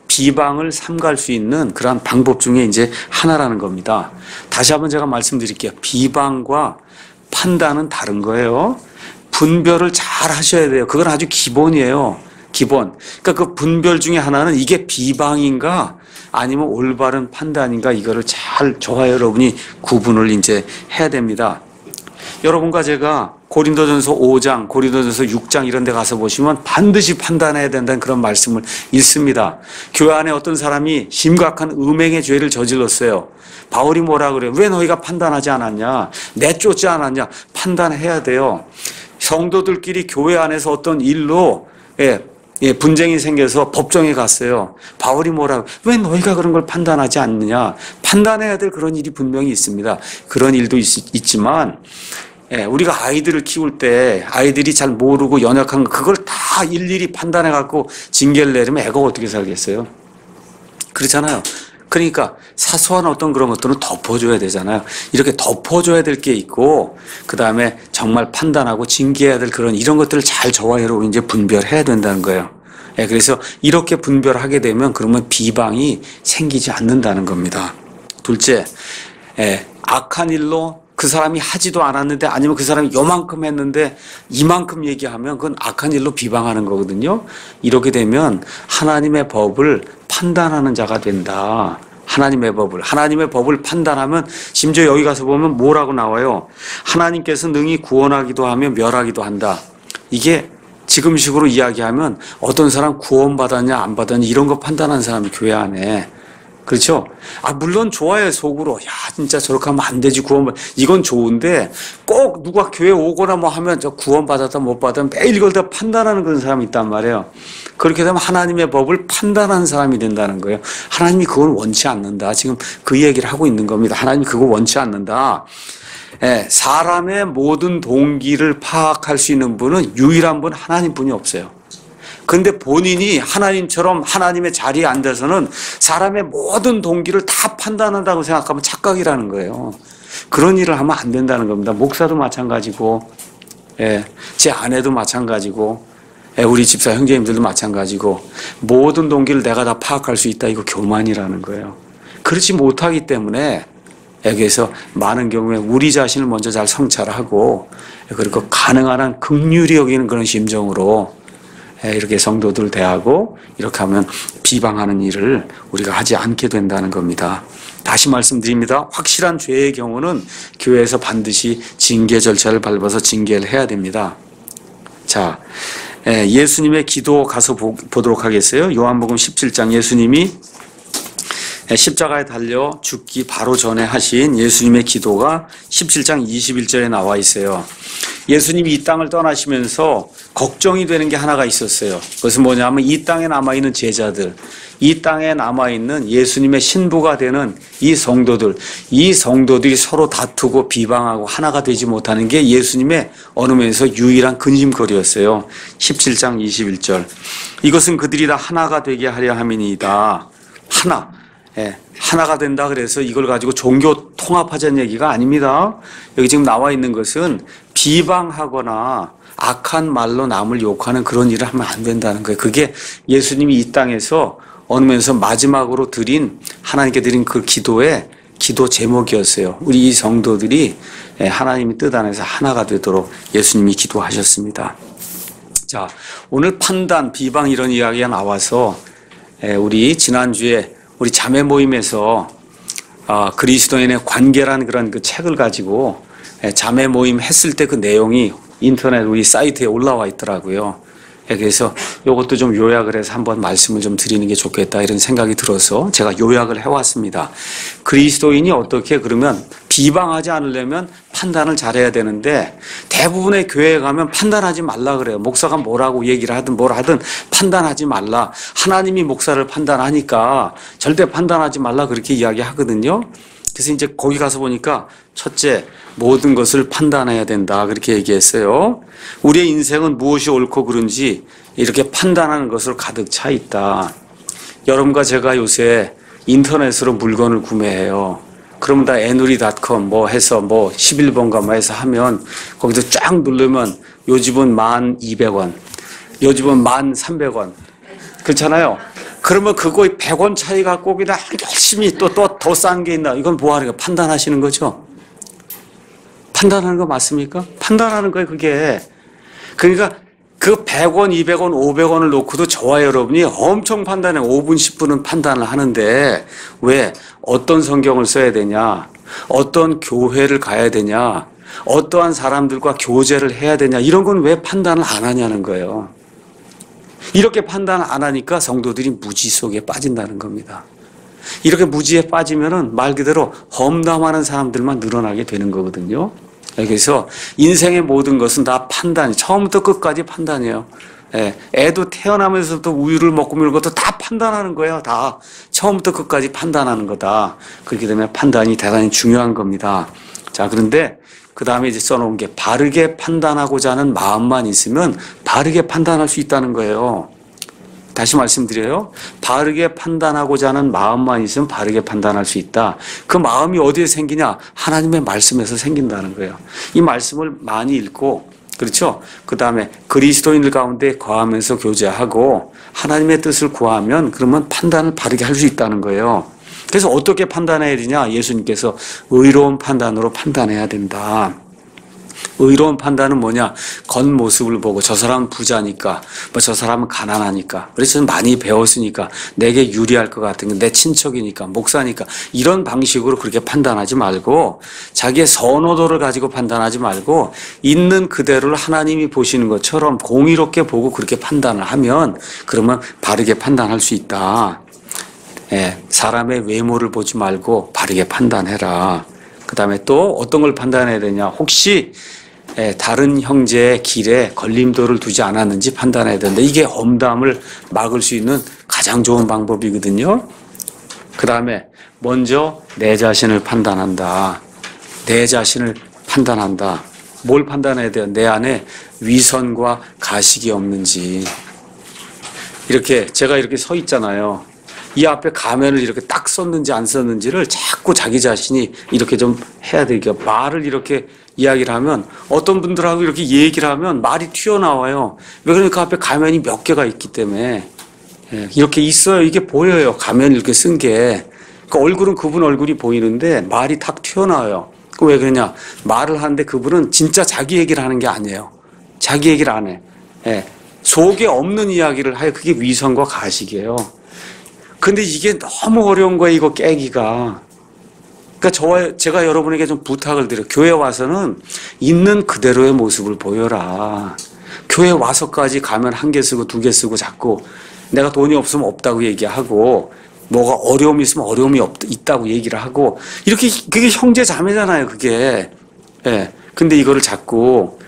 비방을 삼갈 수 있는 그러한 방법 중에 이제 하나라는 겁니다. 다시 한번 제가 말씀드릴게요. 비방과 판단은 다른 거예요. 분별을 잘 하셔야 돼요. 그건 아주 기본이에요. 기본. 그러니까 그 분별 중에 하나는 이게 비방인가 아니면 올바른 판단인가 이거를 저와 여러분이 구분을 이제 해야 됩니다. 여러분과 제가 고린도전서 5장, 고린도전서 6장 이런 데 가서 보시면 반드시 판단해야 된다는 그런 말씀을 읽습니다. 교회 안에 어떤 사람이 심각한 음행의 죄를 저질렀어요. 바울이 뭐라 그래요? 왜 너희가 판단하지 않았냐? 내쫓지 않았냐? 판단해야 돼요. 성도들끼리 교회 안에서 어떤 일로 분쟁이 생겨서 법정에 갔어요. 바울이 뭐라고? 왜 너희가 그런 걸 판단하지 않느냐? 판단해야 될 그런 일이 분명히 있습니다. 그런 일도 있지만 우리가 아이들을 키울 때 아이들이 잘 모르고 연약한 거 그걸 다 일일이 판단해 갖고 징계를 내리면 애가 어떻게 살겠어요? 그렇잖아요. 그러니까 사소한 어떤 그런 것들은 덮어줘야 되잖아요. 이렇게 덮어줘야 될 게 있고 그 다음에 정말 판단하고 징계해야 될 그런 이런 것들을 잘 저와 여러분이 이제 분별해야 된다는 거예요. 그래서 이렇게 분별하게 되면 그러면 비방이 생기지 않는다는 겁니다. 둘째, 악한 일로 그 사람이 하지도 않았는데 아니면 그 사람이 요만큼 했는데 이만큼 얘기하면 그건 악한 일로 비방하는 거거든요. 이렇게 되면 하나님의 법을 판단하는 자가 된다. 하나님의 법을 판단하면 심지어 여기 가서 보면 뭐라고 나와요? 하나님께서 능히 구원하기도 하며 멸하기도 한다. 이게 지금식으로 이야기하면 어떤 사람 구원받았냐 안 받았냐 이런 거 판단하는 사람이 교회 안에 그렇죠? 물론 좋아요, 속으로. 야, 진짜 저렇게 하면 안 되지, 이건 좋은데, 꼭 누가 교회 오거나 뭐 하면 저 구원받았다, 못 받았다, 매일 이걸 다 판단하는 그런 사람이 있단 말이에요. 그렇게 되면 하나님의 법을 판단하는 사람이 된다는 거예요. 하나님이 그걸 원치 않는다. 지금 그 얘기를 하고 있는 겁니다. 하나님이 그거 원치 않는다. 사람의 모든 동기를 파악할 수 있는 분은 유일한 분 하나님 분이 없어요. 근데 본인이 하나님처럼 하나님의 자리에 앉아서는 사람의 모든 동기를 다 판단한다고 생각하면 착각이라는 거예요. 그런 일을 하면 안 된다는 겁니다. 목사도 마찬가지고, 제 아내도 마찬가지고, 우리 집사 형제님들도 마찬가지고, 모든 동기를 내가 다 파악할 수 있다. 이거 교만이라는 거예요. 그렇지 못하기 때문에, 그래서 많은 경우에 우리 자신을 먼저 잘 성찰하고, 그리고 가능한 한 긍휼히 여기는 그런 심정으로, 이렇게 성도들을 대하고 이렇게 하면 비방하는 일을 우리가 하지 않게 된다는 겁니다. 다시 말씀드립니다. 확실한 죄의 경우는 교회에서 반드시 징계 절차를 밟아서 징계를 해야 됩니다. 자, 예수님의 기도 가서 보도록 하겠어요. 요한복음 17장 예수님이 십자가에 달려 죽기 바로 전에 하신 예수님의 기도가 17장 21절에 나와 있어요. 예수님이 이 땅을 떠나시면서 걱정이 되는 게 하나가 있었어요. 그것은 뭐냐면 이 땅에 남아있는 제자들, 이 땅에 남아있는 예수님의 신부가 되는 이 성도들이 서로 다투고 비방하고 하나가 되지 못하는 게 예수님의 어느 면에서 유일한 근심거리였어요. 17장 21절. 이것은 그들이 다 하나가 되게 하려 함이니이다. 하나가 된다 그래서 이걸 가지고 종교 통합하자는 얘기가 아닙니다. 여기 지금 나와 있는 것은 비방하거나 악한 말로 남을 욕하는 그런 일을 하면 안 된다는 거예요. 그게 예수님이 이 땅에서 어느 면에서 마지막으로 하나님께 드린 그 기도의 기도 제목이었어요. 우리 이 성도들이 하나님의 뜻 안에서 하나가 되도록 예수님이 기도하셨습니다. 자, 오늘 판단, 비방 이런 이야기가 나와서 우리 지난주에 우리 자매 모임에서 그리스도인의 관계라는 그런 그 책을 가지고 자매 모임 했을 때 그 내용이 인터넷 우리 사이트에 올라와 있더라고요. 그래서 이것도 좀 요약을 해서 한번 말씀을 좀 드리는 게 좋겠다 이런 생각이 들어서 제가 요약을 해왔습니다. 그리스도인이 어떻게 그러면 비방하지 않으려면 판단을 잘해야 되는데 대부분의 교회에 가면 판단하지 말라 그래요. 목사가 뭐라고 얘기를 하든 뭘 하든 판단하지 말라. 하나님이 목사를 판단하니까 절대 판단하지 말라 그렇게 이야기하거든요. 그래서 이제 거기 가서 보니까 첫째, 모든 것을 판단해야 된다 그렇게 얘기했어요. 우리의 인생은 무엇이 옳고 그른지 이렇게 판단하는 것으로 가득 차 있다. 여러분과 제가 요새 인터넷으로 물건을 구매해요. 그러면 다 애누리.com 뭐 해서 뭐 11번가 뭐 해서 하면 거기서 쫙 누르면 요 집은 1,200원, 요 집은 1,300원. 그렇잖아요. 그러면 그거에 100원 차이 갖고 그냥 열심히 또 더 싼 게 있나. 이건 뭐 하는 거 판단하시는 거죠? 판단하는 거 맞습니까? 판단하는 거예요, 그게. 그러니까 그 100원, 200원, 500원을 놓고도 저와 여러분이 엄청 판단해. 5분, 10분은 판단을 하는데 왜? 어떤 성경을 써야 되냐? 어떤 교회를 가야 되냐? 어떠한 사람들과 교제를 해야 되냐? 이런 건 왜 판단을 안 하냐는 거예요. 이렇게 판단을 안 하니까 성도들이 무지 속에 빠진다는 겁니다. 이렇게 무지에 빠지면은 말 그대로 험담하는 사람들만 늘어나게 되는 거거든요. 그래서 인생의 모든 것은 다 판단, 처음부터 끝까지 판단이에요. 애도 태어나면서부터 우유를 먹고 먹는 것도 다 판단하는 거예요. 다 처음부터 끝까지 판단하는 거다. 그렇기 때문에 판단이 대단히 중요한 겁니다. 자, 그런데 그 다음에 이제 써놓은 게 바르게 판단하고자 하는 마음만 있으면 바르게 판단할 수 있다는 거예요. 다시 말씀드려요. 바르게 판단하고자 하는 마음만 있으면 바르게 판단할 수 있다. 그 마음이 어디에 생기냐? 하나님의 말씀에서 생긴다는 거예요. 이 말씀을 많이 읽고, 그렇죠? 그 다음에 그리스도인들 가운데 거하면서 교제하고 하나님의 뜻을 구하면 그러면 판단을 바르게 할 수 있다는 거예요. 그래서 어떻게 판단해야 되냐? 예수님께서 의로운 판단으로 판단해야 된다. 의로운 판단은 뭐냐? 겉모습을 보고 저 사람은 부자니까, 뭐 저 사람은 가난하니까, 그래서 많이 배웠으니까, 내게 유리할 것 같은 게 내 친척이니까, 목사니까, 이런 방식으로 그렇게 판단하지 말고, 자기의 선호도를 가지고 판단하지 말고, 있는 그대로를 하나님이 보시는 것처럼 공의롭게 보고 그렇게 판단을 하면, 그러면 바르게 판단할 수 있다. 사람의 외모를 보지 말고 바르게 판단해라. 그 다음에 또 어떤 걸 판단해야 되냐? 혹시 다른 형제의 길에 걸림돌을 두지 않았는지 판단해야 된다. 이게 험담을 막을 수 있는 가장 좋은 방법이거든요. 그 다음에 먼저 내 자신을 판단한다. 내 자신을 판단한다. 뭘 판단해야 돼요? 내 안에 위선과 가식이 없는지. 이렇게 제가 이렇게 서 있잖아요. 이 앞에 가면을 이렇게 딱 썼는지 안 썼는지를 자꾸 자기 자신이 이렇게 좀 해야 되니까 말을 이렇게 이야기를 하면 어떤 분들하고 이렇게 얘기를 하면 말이 튀어나와요. 왜 그러니까 앞에 가면이 몇 개가 있기 때문에 이렇게 있어요. 이게 보여요. 가면 이렇게 쓴 게. 그 얼굴은 그분 얼굴이 보이는데 말이 탁 튀어나와요. 왜 그러냐? 말을 하는데 그분은 진짜 자기 얘기를 하는 게 아니에요. 자기 얘기를 안 해. 속에 없는 이야기를 하여 그게 위선과 가식이에요. 근데 이게 너무 어려운 거예요, 이거 깨기가. 그러니까 제가 여러분에게 좀 부탁을 드려요. 교회 와서는 있는 그대로의 모습을 보여라. 교회 와서까지 가면 1개 쓰고 2개 쓰고 자꾸 내가 돈이 없으면 없다고 얘기하고 뭐가 어려움이 있으면 어려움이 있다고 얘기를 하고 이렇게 그게 형제 자매잖아요, 그게. 근데 이거를 자꾸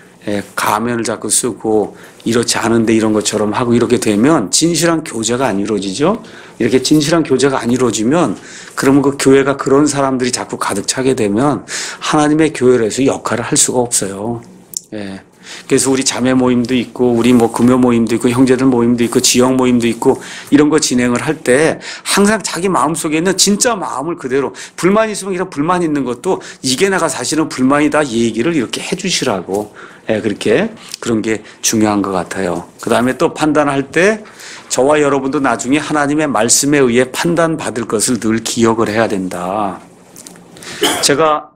가면을 자꾸 쓰고 이렇지 않은데 이런 것처럼 하고 이렇게 되면 진실한 교제가 안 이루어지죠. 이렇게 진실한 교제가 안 이루어지면 그러면 그 교회가 그런 사람들이 자꾸 가득 차게 되면 하나님의 교회에서 역할을 할 수가 없어요. 그래서 우리 자매 모임도 있고 우리 뭐 금요 모임도 있고 형제들 모임도 있고 지역 모임도 있고 이런 거 진행을 할 때 항상 자기 마음속에 있는 진짜 마음을 그대로 불만 있으면 이런 불만 있는 것도 이게 내가 사실은 불만이다 얘기를 이렇게 해주시라고 그렇게 그런 게 중요한 것 같아요. 그 다음에 또 판단할 때 저와 여러분도 나중에 하나님의 말씀에 의해 판단받을 것을 늘 기억을 해야 된다. 제가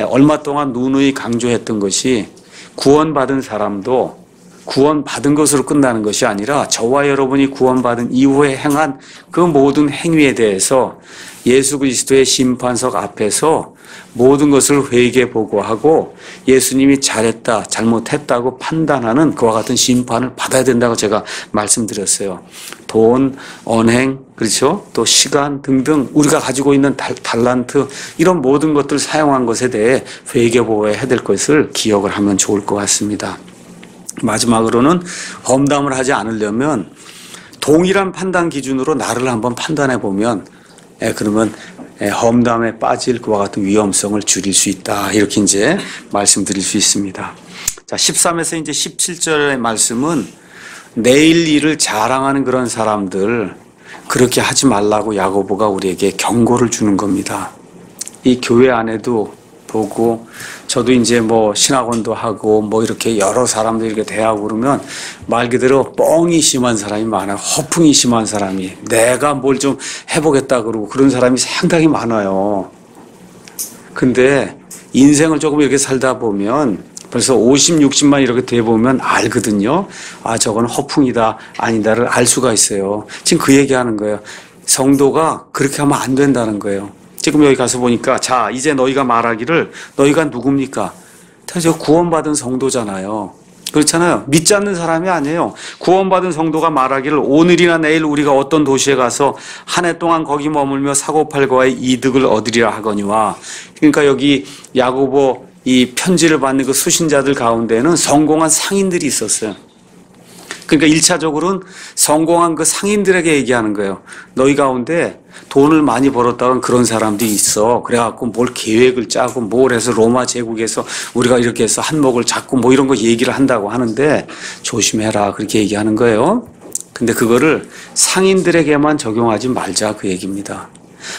얼마 동안 누누이 강조했던 것이 구원받은 사람도 구원받은 것으로 끝나는 것이 아니라 저와 여러분이 구원받은 이후에 행한 그 모든 행위에 대해서 예수 그리스도의 심판석 앞에서 모든 것을 회개 보고하고 예수님이 잘했다, 잘못했다고 판단하는 그와 같은 심판을 받아야 된다고 제가 말씀드렸어요. 돈, 언행, 그렇죠? 또 시간 등등 우리가 가지고 있는 달란트 이런 모든 것들 사용한 것에 대해 회개 보고해야 될 것을 기억을 하면 좋을 것 같습니다. 마지막으로는 험담을 하지 않으려면 동일한 판단 기준으로 나를 한번 판단해 보면 그러면 험담에 빠질 것과 같은 위험성을 줄일 수 있다. 이렇게 이제 말씀드릴 수 있습니다. 자, 13에서 이제 17절의 말씀은 내일 일을 자랑하는 그런 사람들 그렇게 하지 말라고 야고보가 우리에게 경고를 주는 겁니다. 이 교회 안에도 보고 저도 이제 뭐 신학원도 하고 뭐 이렇게 여러 사람들 이렇게 대하고 그러면 말 그대로 뻥이 심한 사람이 많아요. 허풍이 심한 사람이 내가 뭘 좀 해보겠다 그러고 그런 사람이 상당히 많아요. 근데 인생을 조금 이렇게 살다 보면 벌써 50, 60만 이렇게 돼 보면 알거든요. 아, 저건 허풍이다, 아니다를 알 수가 있어요. 지금 그 얘기하는 거예요. 성도가 그렇게 하면 안 된다는 거예요. 지금 여기 가서 보니까 자, 이제 너희가 말하기를 너희가 누굽니까? 저 구원받은 성도잖아요. 그렇잖아요. 믿지 않는 사람이 아니에요. 구원받은 성도가 말하기를 오늘이나 내일 우리가 어떤 도시에 가서 한 해 동안 거기 머물며 사고팔고의 이득을 얻으리라 하거니와. 그러니까 여기 야고보 이 편지를 받는 그 수신자들 가운데는 성공한 상인들이 있었어요. 그러니까 1차적으로는 성공한 그 상인들에게 얘기하는 거예요. 너희 가운데 돈을 많이 벌었다는 그런 사람들이 있어. 그래갖고 뭘 계획을 짜고 뭘 해서 로마 제국에서 우리가 이렇게 해서 한몫을 잡고 뭐 이런 거 얘기를 한다고 하는데 조심해라. 그렇게 얘기하는 거예요. 근데 그거를 상인들에게만 적용하지 말자 그 얘기입니다.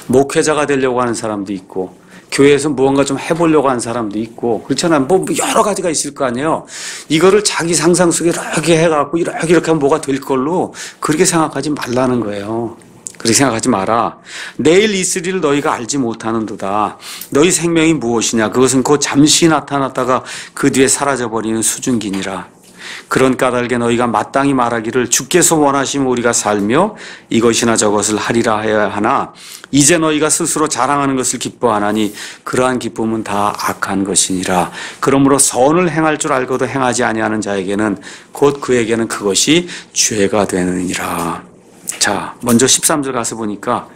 목회자가 되려고 하는 사람도 있고 교회에서 무언가 좀 해보려고 하는 사람도 있고 그렇잖아요. 뭐 여러 가지가 있을 거 아니에요. 이거를 자기 상상 속에 이렇게 해갖고 이렇게 하면 뭐가 될 걸로 그렇게 생각하지 말라는 거예요. 그렇게 생각하지 마라. 내일 있으리를 너희가 알지 못하는도다. 너희 생명이 무엇이냐. 그것은 곧 잠시 나타났다가 그 뒤에 사라져버리는 수증기니라. 그런 까닭에 너희가 마땅히 말하기를 주께서 원하시면 우리가 살며 이것이나 저것을 하리라 해야 하나 이제 너희가 스스로 자랑하는 것을 기뻐하나니 그러한 기쁨은 다 악한 것이니라. 그러므로 선을 행할 줄 알고도 행하지 아니하는 자에게는 곧 그에게는 그것이 죄가 되느니라. 자, 먼저 13절 가서 보니까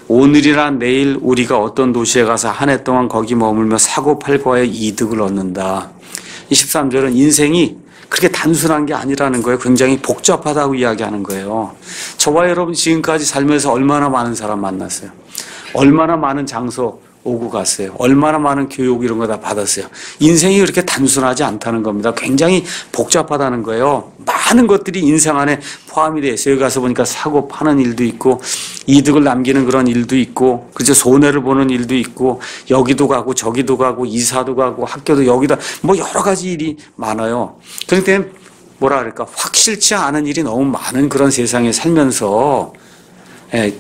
오늘이나 내일 우리가 어떤 도시에 가서 한 해 동안 거기 머물며 사고팔고의 이득을 얻는다. 이 13절은 인생이 그렇게 단순한 게 아니라는 거예요. 굉장히 복잡하다고 이야기하는 거예요. 저와 여러분 지금까지 살면서 얼마나 많은 사람 만났어요. 얼마나 많은 장소 오고 갔어요. 얼마나 많은 교육 이런 거 다 받았어요. 인생이 그렇게 단순하지 않다는 겁니다. 굉장히 복잡하다는 거예요. 많은 것들이 인생 안에 포함이 되어 있어요. 여기 가서 보니까 사고 파는 일도 있고 이득을 남기는 그런 일도 있고 그죠? 손해를 보는 일도 있고 여기도 가고 저기도 가고 이사도 가고 학교도 여기다 뭐 여러 가지 일이 많아요. 그런데 뭐라 그럴까 확실치 않은 일이 너무 많은 그런 세상에 살면서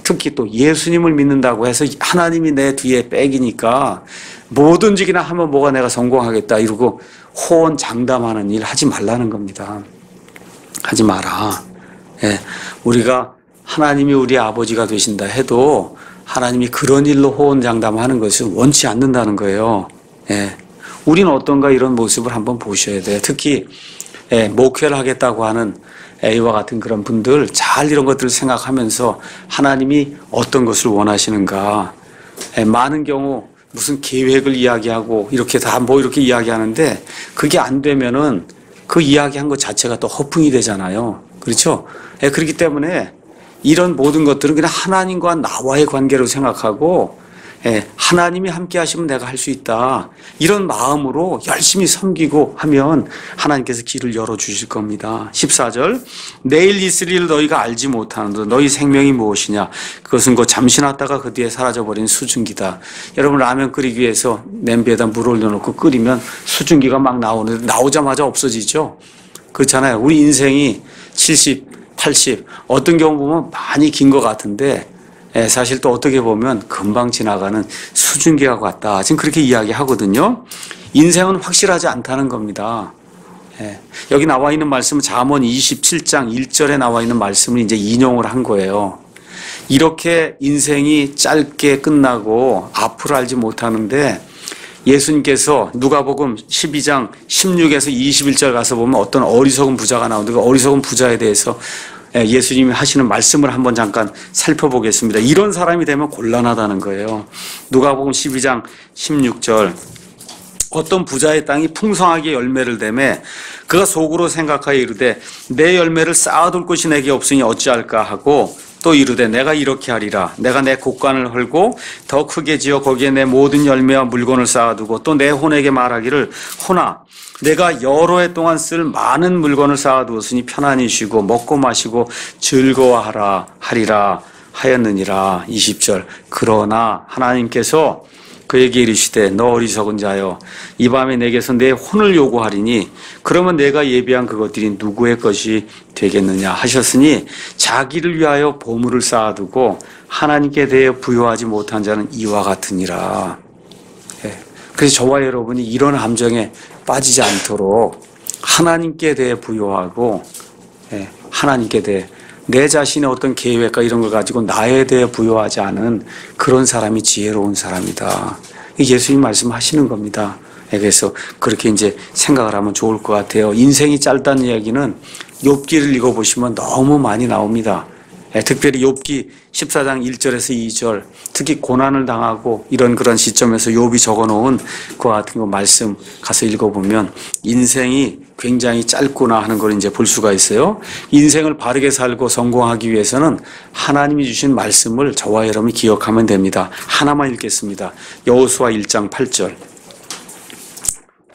특히 또 예수님을 믿는다고 해서 하나님이 내 뒤에 백이니까 뭐든지 그냥 하면 뭐가 내가 성공하겠다 이러고 호언장담하는 일 하지 말라는 겁니다. 하지 마라. 우리가 하나님이 우리 아버지가 되신다 해도 하나님이 그런 일로 호언장담하는 것은 원치 않는다는 거예요. 우리는 어떤가 이런 모습을 한번 보셔야 돼요. 특히 목회를 하겠다고 하는 A와 같은 그런 분들 잘 이런 것들을 생각하면서 하나님이 어떤 것을 원하시는가. 많은 경우 무슨 계획을 이야기하고 이렇게 다 뭐 이렇게 이야기하는데 그게 안 되면은 그 이야기한 것 자체가 또 허풍이 되잖아요. 그렇죠? 그렇기 때문에 이런 모든 것들은 그냥 하나님과 나와의 관계로 생각하고 하나님이 함께 하시면 내가 할 수 있다. 이런 마음으로 열심히 섬기고 하면 하나님께서 길을 열어주실 겁니다. 14절 내일 있을 일을 너희가 알지 못하는데 너희 생명이 무엇이냐. 그것은 곧 잠시 났다가 그 뒤에 사라져버린 수증기다. 여러분 라면 끓이기 위해서 냄비에다 물 올려놓고 끓이면 수증기가 막 나오는데 나오자마자 없어지죠. 그렇잖아요. 우리 인생이 70, 80 어떤 경우 보면 많이 긴 것 같은데 사실 또 어떻게 보면 금방 지나가는 수증기와 같다. 지금 그렇게 이야기하거든요. 인생은 확실하지 않다는 겁니다. 여기 나와 있는 말씀은 잠언 27장 1절에 나와 있는 말씀을 이제 인용을 한 거예요. 이렇게 인생이 짧게 끝나고 앞을 알지 못하는데 예수님께서 누가복음 12장 16에서 21절 가서 보면 어떤 어리석은 부자가 나오는데 그 어리석은 부자에 대해서 예수님이 하시는 말씀을 한번 잠깐 살펴보겠습니다. 이런 사람이 되면 곤란하다는 거예요. 누가복음 12장 16절 어떤 부자의 땅이 풍성하게 열매를 대매 그가 속으로 생각하여 이르되 내 열매를 쌓아둘 곳이 내게 없으니 어찌할까 하고 또 이르되 내가 이렇게 하리라. 내가 내 곳간을 헐고 더 크게 지어 거기에 내 모든 열매와 물건을 쌓아두고 또 내 혼에게 말하기를 혼아 내가 여러 해 동안 쓸 많은 물건을 쌓아두었으니 편안히 쉬고 먹고 마시고 즐거워하라 하리라 하였느니라. 20절 그러나 하나님께서 그에게 이르시되 너 어리석은 자여 이 밤에 내게서 내 혼을 요구하리니 그러면 내가 예비한 그것들이 누구의 것이 되겠느냐 하셨으니 자기를 위하여 보물을 쌓아두고 하나님께 대해 부여하지 못한 자는 이와 같으니라. 그래서 저와 여러분이 이런 함정에 빠지지 않도록 하나님께 대해 부여하고 하나님께 대해 내 자신의 어떤 계획과 이런 걸 가지고 나에 대해 부여하지 않은 그런 사람이 지혜로운 사람이다. 예수님 말씀하시는 겁니다. 그래서 그렇게 이제 생각을 하면 좋을 것 같아요. 인생이 짧다는 이야기는 욥기를 읽어보시면 너무 많이 나옵니다. 특별히 욥기 14장 1절에서 2절, 특히 고난을 당하고 이런 그런 시점에서 욥이 적어놓은 그와 같은 거 말씀 가서 읽어보면 인생이 굉장히 짧구나 하는 걸 이제 볼 수가 있어요. 인생을 바르게 살고 성공하기 위해서는 하나님이 주신 말씀을 저와 여러분이 기억하면 됩니다. 하나만 읽겠습니다. 여호수아 1장 8절.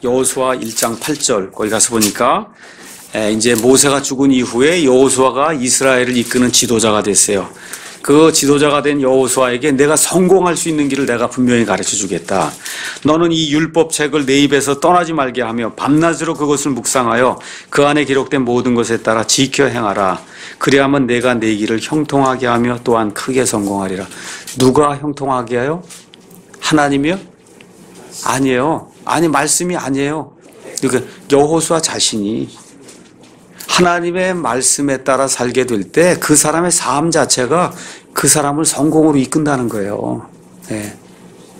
여호수아 1장 8절 거기 가서 보니까 이제 모세가 죽은 이후에 여호수아가 이스라엘을 이끄는 지도자가 됐어요. 그 지도자가 된 여호수아에게 내가 성공할 수 있는 길을 내가 분명히 가르쳐 주겠다. 너는 이 율법책을 내 입에서 떠나지 말게 하며 밤낮으로 그것을 묵상하여 그 안에 기록된 모든 것에 따라 지켜 행하라. 그리하면 내가 내 길을 형통하게 하며 또한 크게 성공하리라. 누가 형통하게 해요? 하나님이요? 아니에요. 아니 말씀이 아니에요. 그러니까 여호수아 자신이 하나님의 말씀에 따라 살게 될 때 그 사람의 삶 자체가 그 사람을 성공으로 이끈다는 거예요.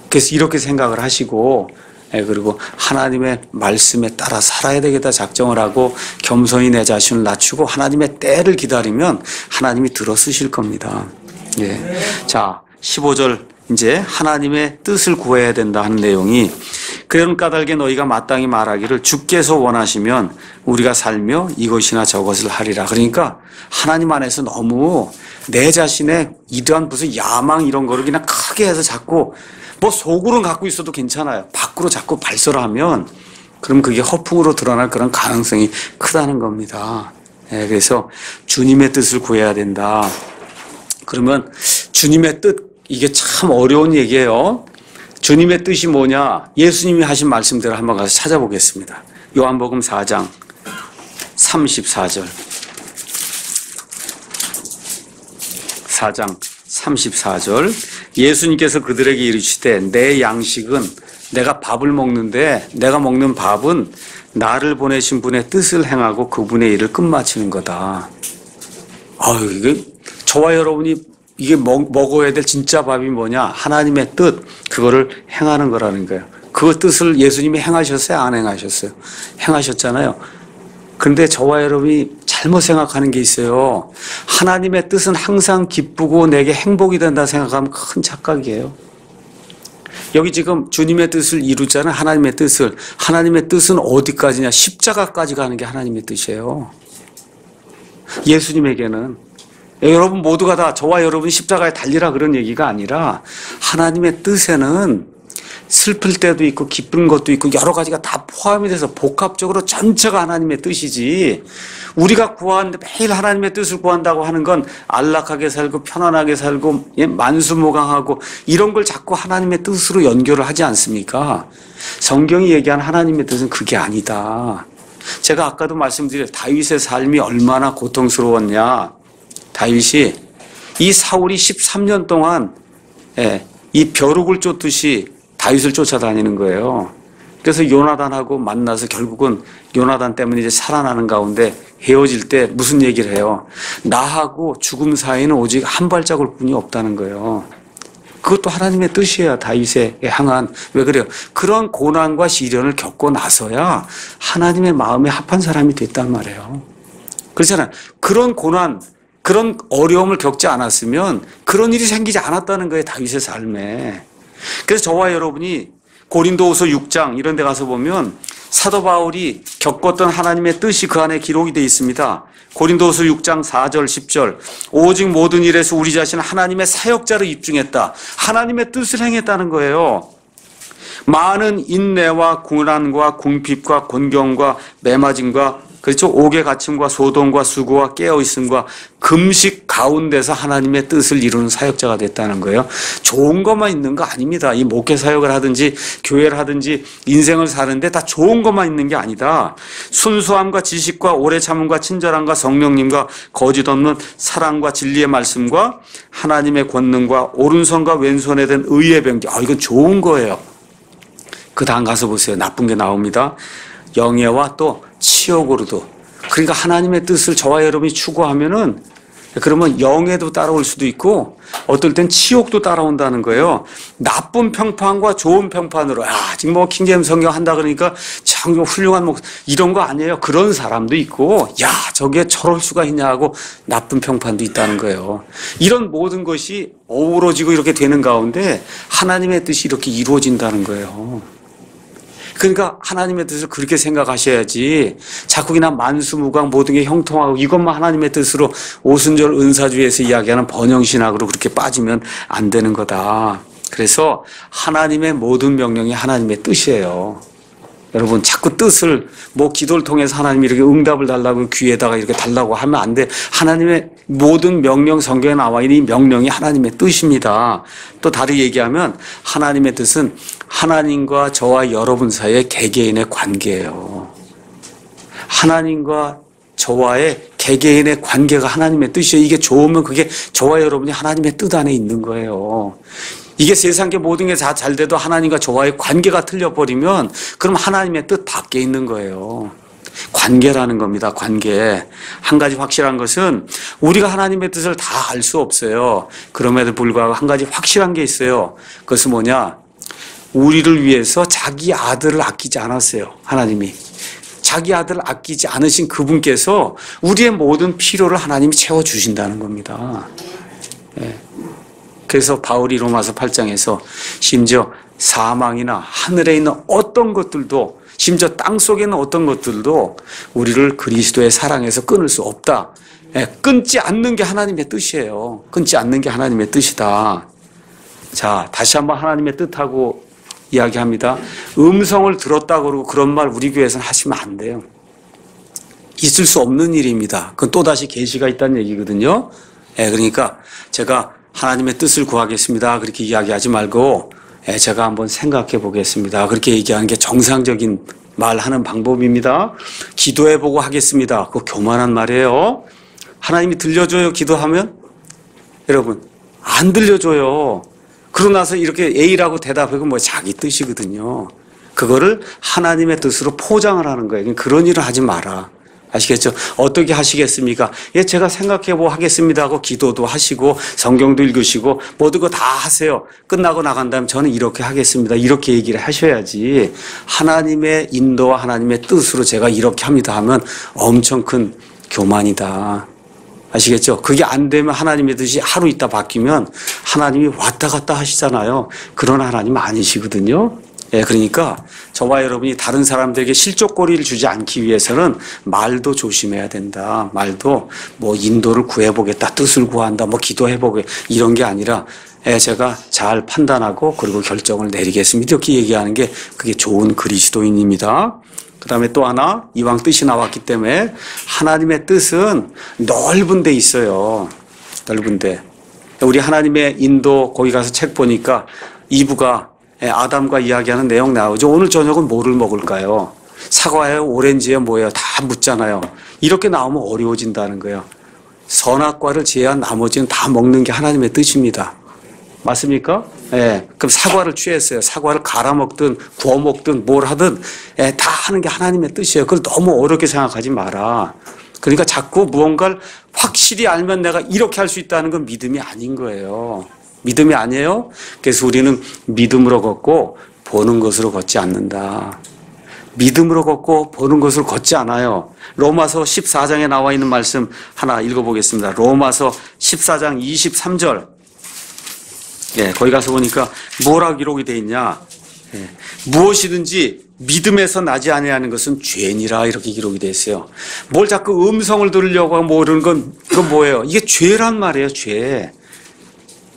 그래서 이렇게 생각을 하시고 그리고 하나님의 말씀에 따라 살아야 되겠다 작정을 하고 겸손히 내 자신을 낮추고 하나님의 때를 기다리면 하나님이 들어 쓰실 겁니다. 자, 15절 이제 하나님의 뜻을 구해야 된다 하는 내용이 그런 까닭에 너희가 마땅히 말하기를 주께서 원하시면 우리가 살며 이것이나 저것을 하리라. 그러니까 하나님 안에서 너무 내 자신의 이러한 무슨 야망 이런 거를 그냥 크게 해서 자꾸 뭐 속으로는 갖고 있어도 괜찮아요. 밖으로 자꾸 발설하면 그럼 그게 허풍으로 드러날 그런 가능성이 크다는 겁니다. 그래서 주님의 뜻을 구해야 된다. 그러면 주님의 뜻 이게 참 어려운 얘기예요. 주님의 뜻이 뭐냐? 예수님이 하신 말씀대로 한번 가서 찾아보겠습니다. 요한복음 4장 34절. 4장 34절. 예수님께서 그들에게 이르시되 내 양식은 내가 밥을 먹는데 내가 먹는 밥은 나를 보내신 분의 뜻을 행하고 그분의 일을 끝마치는 거다. 아유, 이게 저와 여러분이 이게 먹어야 될 진짜 밥이 뭐냐? 하나님의 뜻, 그거를 행하는 거라는 거예요. 그 뜻을 예수님이 행하셨어요? 안 행하셨어요? 행하셨잖아요. 그런데 저와 여러분이 잘못 생각하는 게 있어요. 하나님의 뜻은 항상 기쁘고 내게 행복이 된다 생각하면 큰 착각이에요. 여기 지금 주님의 뜻을 이루자는 하나님의 뜻을, 하나님의 뜻은 어디까지냐? 십자가까지 가는 게 하나님의 뜻이에요. 예수님에게는 여러분 모두가 다 저와 여러분이 십자가에 달리라 그런 얘기가 아니라 하나님의 뜻에는 슬플 때도 있고 기쁜 것도 있고 여러 가지가 다 포함이 돼서 복합적으로 전체가 하나님의 뜻이지 우리가 구하는데 매일 하나님의 뜻을 구한다고 하는 건 안락하게 살고 편안하게 살고 만수무강하고 이런 걸 자꾸 하나님의 뜻으로 연결을 하지 않습니까? 성경이 얘기한 하나님의 뜻은 그게 아니다. 제가 아까도 말씀드린 다윗의 삶이 얼마나 고통스러웠냐. 다윗이 이 사울이 13년 동안 이 벼룩을 쫓듯이 다윗을 쫓아다니는 거예요. 그래서 요나단하고 만나서 결국은 요나단 때문에 이제 살아나는 가운데 헤어질 때 무슨 얘기를 해요? 나하고 죽음 사이는 오직 한 발자국 뿐이 없다는 거예요. 그것도 하나님의 뜻이에요. 다윗에 향한. 왜 그래요? 그런 고난과 시련을 겪고 나서야 하나님의 마음에 합한 사람이 됐단 말이에요. 그렇잖아요. 그런 고난 그런 어려움을 겪지 않았으면 그런 일이 생기지 않았다는 거예요. 다윗의 삶에. 그래서 저와 여러분이 고린도후서 6장 이런 데 가서 보면 사도 바울이 겪었던 하나님의 뜻이 그 안에 기록이 되어 있습니다. 고린도후서 6장 4절 10절 오직 모든 일에서 우리 자신은 하나님의 사역자로 입증했다. 하나님의 뜻을 행했다는 거예요. 많은 인내와 고난과 궁핍과 곤경과 매맞음과 그렇죠? 옥의 갇힘과 소동과 수고와 깨어있음과 금식 가운데서 하나님의 뜻을 이루는 사역자가 됐다는 거예요. 좋은 것만 있는 거 아닙니다. 이 목회 사역을 하든지 교회를 하든지 인생을 사는데 다 좋은 것만 있는 게 아니다. 순수함과 지식과 오래 참음과 친절함과 성령님과 거짓 없는 사랑과 진리의 말씀과 하나님의 권능과 오른손과 왼손에 든 의의 병기. 이건 좋은 거예요. 그 다음 가서 보세요. 나쁜 게 나옵니다. 영예와 또 치욕으로도. 그러니까 하나님의 뜻을 저와 여러분이 추구하면은 그러면 영예도 따라올 수도 있고 어떨 땐 치욕도 따라온다는 거예요. 나쁜 평판과 좋은 평판으로 지금 뭐 킹제임스 성경 한다 그러니까 참 훌륭한 목 이런 거 아니에요. 그런 사람도 있고 저게 저럴 수가 있냐 하고 나쁜 평판도 있다는 거예요. 이런 모든 것이 어우러지고 이렇게 되는 가운데 하나님의 뜻이 이렇게 이루어진다는 거예요. 그러니까 하나님의 뜻을 그렇게 생각하셔야지 자꾸 그냥 만수무강 모든 게 형통하고 이것만 하나님의 뜻으로 오순절 은사주의에서 이야기하는 번영신학으로 그렇게 빠지면 안 되는 거다. 그래서 하나님의 모든 명령이 하나님의 뜻이에요. 여러분 자꾸 뜻을 기도를 통해서 하나님이 이렇게 응답을 달라고 귀에다가 이렇게 달라고 하면 안 돼. 하나님의 모든 명령 성경에 나와 있는 이 명령이 하나님의 뜻입니다. 또 다르게 얘기하면 하나님의 뜻은 하나님과 저와 여러분 사이의 개개인의 관계예요. 하나님과 저와의 개개인의 관계가 하나님의 뜻이에요. 이게 좋으면 그게 저와 여러분이 하나님의 뜻 안에 있는 거예요. 이게 세상의 모든 게 다 잘 돼도 하나님과 저와의 관계가 틀려버리면 그럼 하나님의 뜻 밖에 있는 거예요. 관계라는 겁니다. 관계. 한 가지 확실한 것은 우리가 하나님의 뜻을 다 알 수 없어요. 그럼에도 불구하고 한 가지 확실한 게 있어요. 그것은 뭐냐? 우리를 위해서 자기 아들을 아끼지 않았어요. 하나님이. 자기 아들을 아끼지 않으신 그분께서 우리의 모든 필요를 하나님이 채워주신다는 겁니다. 예. 그래서 바울이 로마서 8장에서 심지어 사망이나 하늘에 있는 어떤 것들도 심지어 땅 속에 있는 어떤 것들도 우리를 그리스도의 사랑에서 끊을 수 없다. 끊지 않는 게 하나님의 뜻이에요. 끊지 않는 게 하나님의 뜻이다. 자, 다시 한번 하나님의 뜻하고 이야기합니다. 음성을 들었다 그러고 그런 말 우리 교회에서는 하시면 안 돼요. 있을 수 없는 일입니다. 그건 또다시 계시가 있다는 얘기거든요. 그러니까 제가 하나님의 뜻을 구하겠습니다. 그렇게 이야기하지 말고 제가 한번 생각해 보겠습니다. 그렇게 얘기하는 게 정상적인 말하는 방법입니다. 기도해보고 하겠습니다. 그거 교만한 말이에요. 하나님이 들려줘요. 기도하면? 여러분 안 들려줘요. 그러고 나서 이렇게 A라고 대답하고 자기 뜻이거든요. 그거를 하나님의 뜻으로 포장을 하는 거예요. 그런 일을 하지 마라. 아시겠죠? 어떻게 하시겠습니까? 제가 생각해보고 하겠습니다 하고 기도도 하시고 성경도 읽으시고 모든 거 다 하세요. 끝나고 나간 다음에 저는 이렇게 하겠습니다. 이렇게 얘기를 하셔야지 하나님의 인도와 하나님의 뜻으로 제가 이렇게 합니다 하면 엄청 큰 교만이다. 아시겠죠? 그게 안 되면 하나님의 뜻이 하루 있다 바뀌면 하나님이 왔다 갔다 하시잖아요. 그런 하나님 아니시거든요. 그러니까 저와 여러분이 다른 사람들에게 실족거리를 주지 않기 위해서는 말도 조심해야 된다. 말도 인도를 구해보겠다, 뜻을 구한다, 기도해보겠다 이런 게 아니라 제가 잘 판단하고 그리고 결정을 내리겠습니다. 이렇게 얘기하는 게 그게 좋은 그리스도인입니다. 그 다음에 또 하나 이왕 뜻이 나왔기 때문에 하나님의 뜻은 넓은 데 있어요. 넓은 데. 우리 하나님의 인도 거기 가서 책 보니까 2부가 아담과 이야기하는 내용 나오죠. 오늘 저녁은 뭐를 먹을까요? 사과예요? 오렌지예요? 뭐예요? 다 묻잖아요. 이렇게 나오면 어려워진다는 거예요. 선악과를 제한 나머지는 다 먹는 게 하나님의 뜻입니다. 맞습니까? 그럼 사과를 취했어요. 사과를 갈아 먹든 구워 먹든 뭘 하든 다 하는 게 하나님의 뜻이에요. 그걸 너무 어렵게 생각하지 마라. 그러니까 자꾸 무언가를 확실히 알면 내가 이렇게 할 수 있다는 건 믿음이 아닌 거예요. 믿음이 아니에요. 그래서 우리는 믿음으로 걷고 보는 것으로 걷지 않는다. 믿음으로 걷고 보는 것으로 걷지 않아요. 로마서 14장에 나와 있는 말씀 하나 읽어보겠습니다. 로마서 14장 23절. 거기 가서 보니까 뭐라 기록이 되어 있냐. 무엇이든지 믿음에서 나지 아니하는 것은 죄니라 이렇게 기록이 되어 있어요. 뭘 자꾸 음성을 들으려고 하고 그러는 건 그건 뭐예요? 이게 죄란 말이에요. 죄.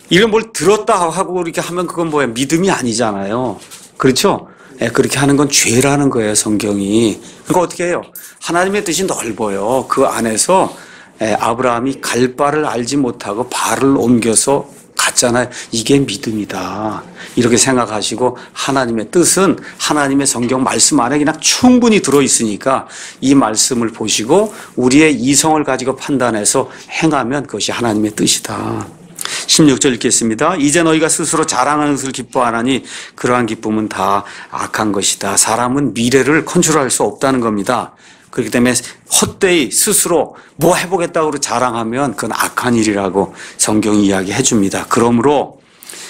이런 뭘 들었다 하고 이렇게 하면 그건 뭐예요? 믿음이 아니잖아요. 그렇죠? 그렇게 하는 건 죄라는 거예요, 성경이. 그러니까 어떻게 해요? 하나님의 뜻이 넓어요. 그 안에서 아브라함이 갈 바를 알지 못하고 발을 옮겨서 갔잖아요. 이게 믿음이다. 이렇게 생각하시고 하나님의 뜻은 하나님의 성경 말씀 안에 그냥 충분히 들어있으니까 이 말씀을 보시고 우리의 이성을 가지고 판단해서 행하면 그것이 하나님의 뜻이다. 16절 읽겠습니다. 이제 너희가 스스로 자랑하는 것을 기뻐하나니 그러한 기쁨은 다 악한 것이다. 사람은 미래를 컨트롤할 수 없다는 겁니다. 그렇기 때문에 헛되이 스스로 뭐 해보겠다고 자랑하면 그건 악한 일이라고 성경이 이야기해 줍니다. 그러므로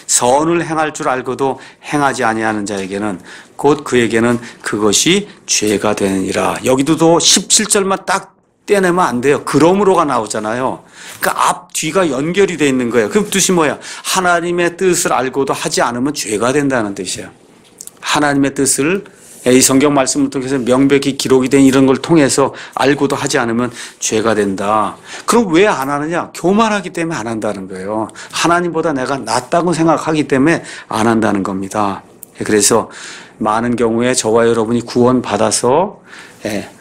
선을 행할 줄 알고도 행하지 아니하는 자에게는 곧 그에게는 그것이 죄가 되느니라. 여기도 17절만 딱 떼내면 안 돼요. 그러므로가 나오잖아요. 그러니까 앞, 뒤가 연결이 되어 있는 거예요. 그 뜻이 뭐야? 하나님의 뜻을 알고도 하지 않으면 죄가 된다는 뜻이에요. 하나님의 뜻을 이 성경 말씀을 통해서 명백히 기록이 된 이런 걸 통해서 알고도 하지 않으면 죄가 된다. 그럼 왜 안 하느냐? 교만하기 때문에 안 한다는 거예요. 하나님보다 내가 낫다고 생각하기 때문에 안 한다는 겁니다. 그래서 많은 경우에 저와 여러분이 구원받아서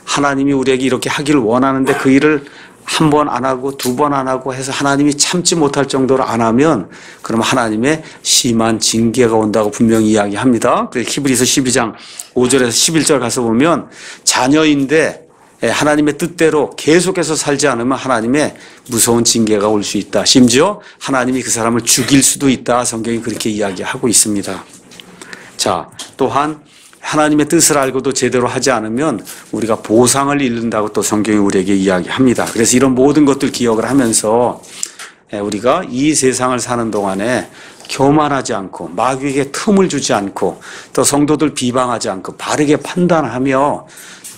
하나님이 우리에게 이렇게 하기를 원하는데 그 일을 한 번 안 하고 두 번 안 하고 해서 하나님이 참지 못할 정도로 안 하면 그럼 하나님의 심한 징계가 온다고 분명히 이야기합니다. 그래서 히브리서 12장 5절에서 11절 가서 보면 자녀인데 하나님의 뜻대로 계속해서 살지 않으면 하나님의 무서운 징계가 올 수 있다. 심지어 하나님이 그 사람을 죽일 수도 있다. 성경이 그렇게 이야기하고 있습니다. 자, 또한 하나님의 뜻을 알고도 제대로 하지 않으면 우리가 보상을 잃는다고 또 성경이 우리에게 이야기합니다. 그래서 이런 모든 것들 기억을 하면서 우리가 이 세상을 사는 동안에 교만하지 않고 마귀에게 틈을 주지 않고 또 성도들 비방하지 않고 바르게 판단하며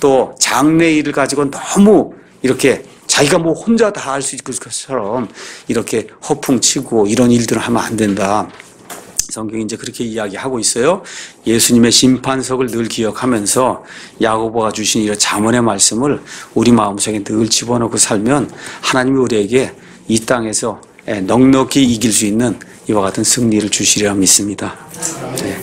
또 장래 일을 가지고 너무 이렇게 자기가 뭐 혼자 다 할 수 있을 것처럼 이렇게 허풍치고 이런 일들을 하면 안 된다. 성경이 이제 그렇게 이야기하고 있어요. 예수님의 심판석을 늘 기억하면서 야고보가 주신 이런 잠언의 말씀을 우리 마음속에 늘 집어넣고 살면 하나님이 우리에게 이 땅에서 넉넉히 이길 수 있는 이와 같은 승리를 주시리라 믿습니다. 네.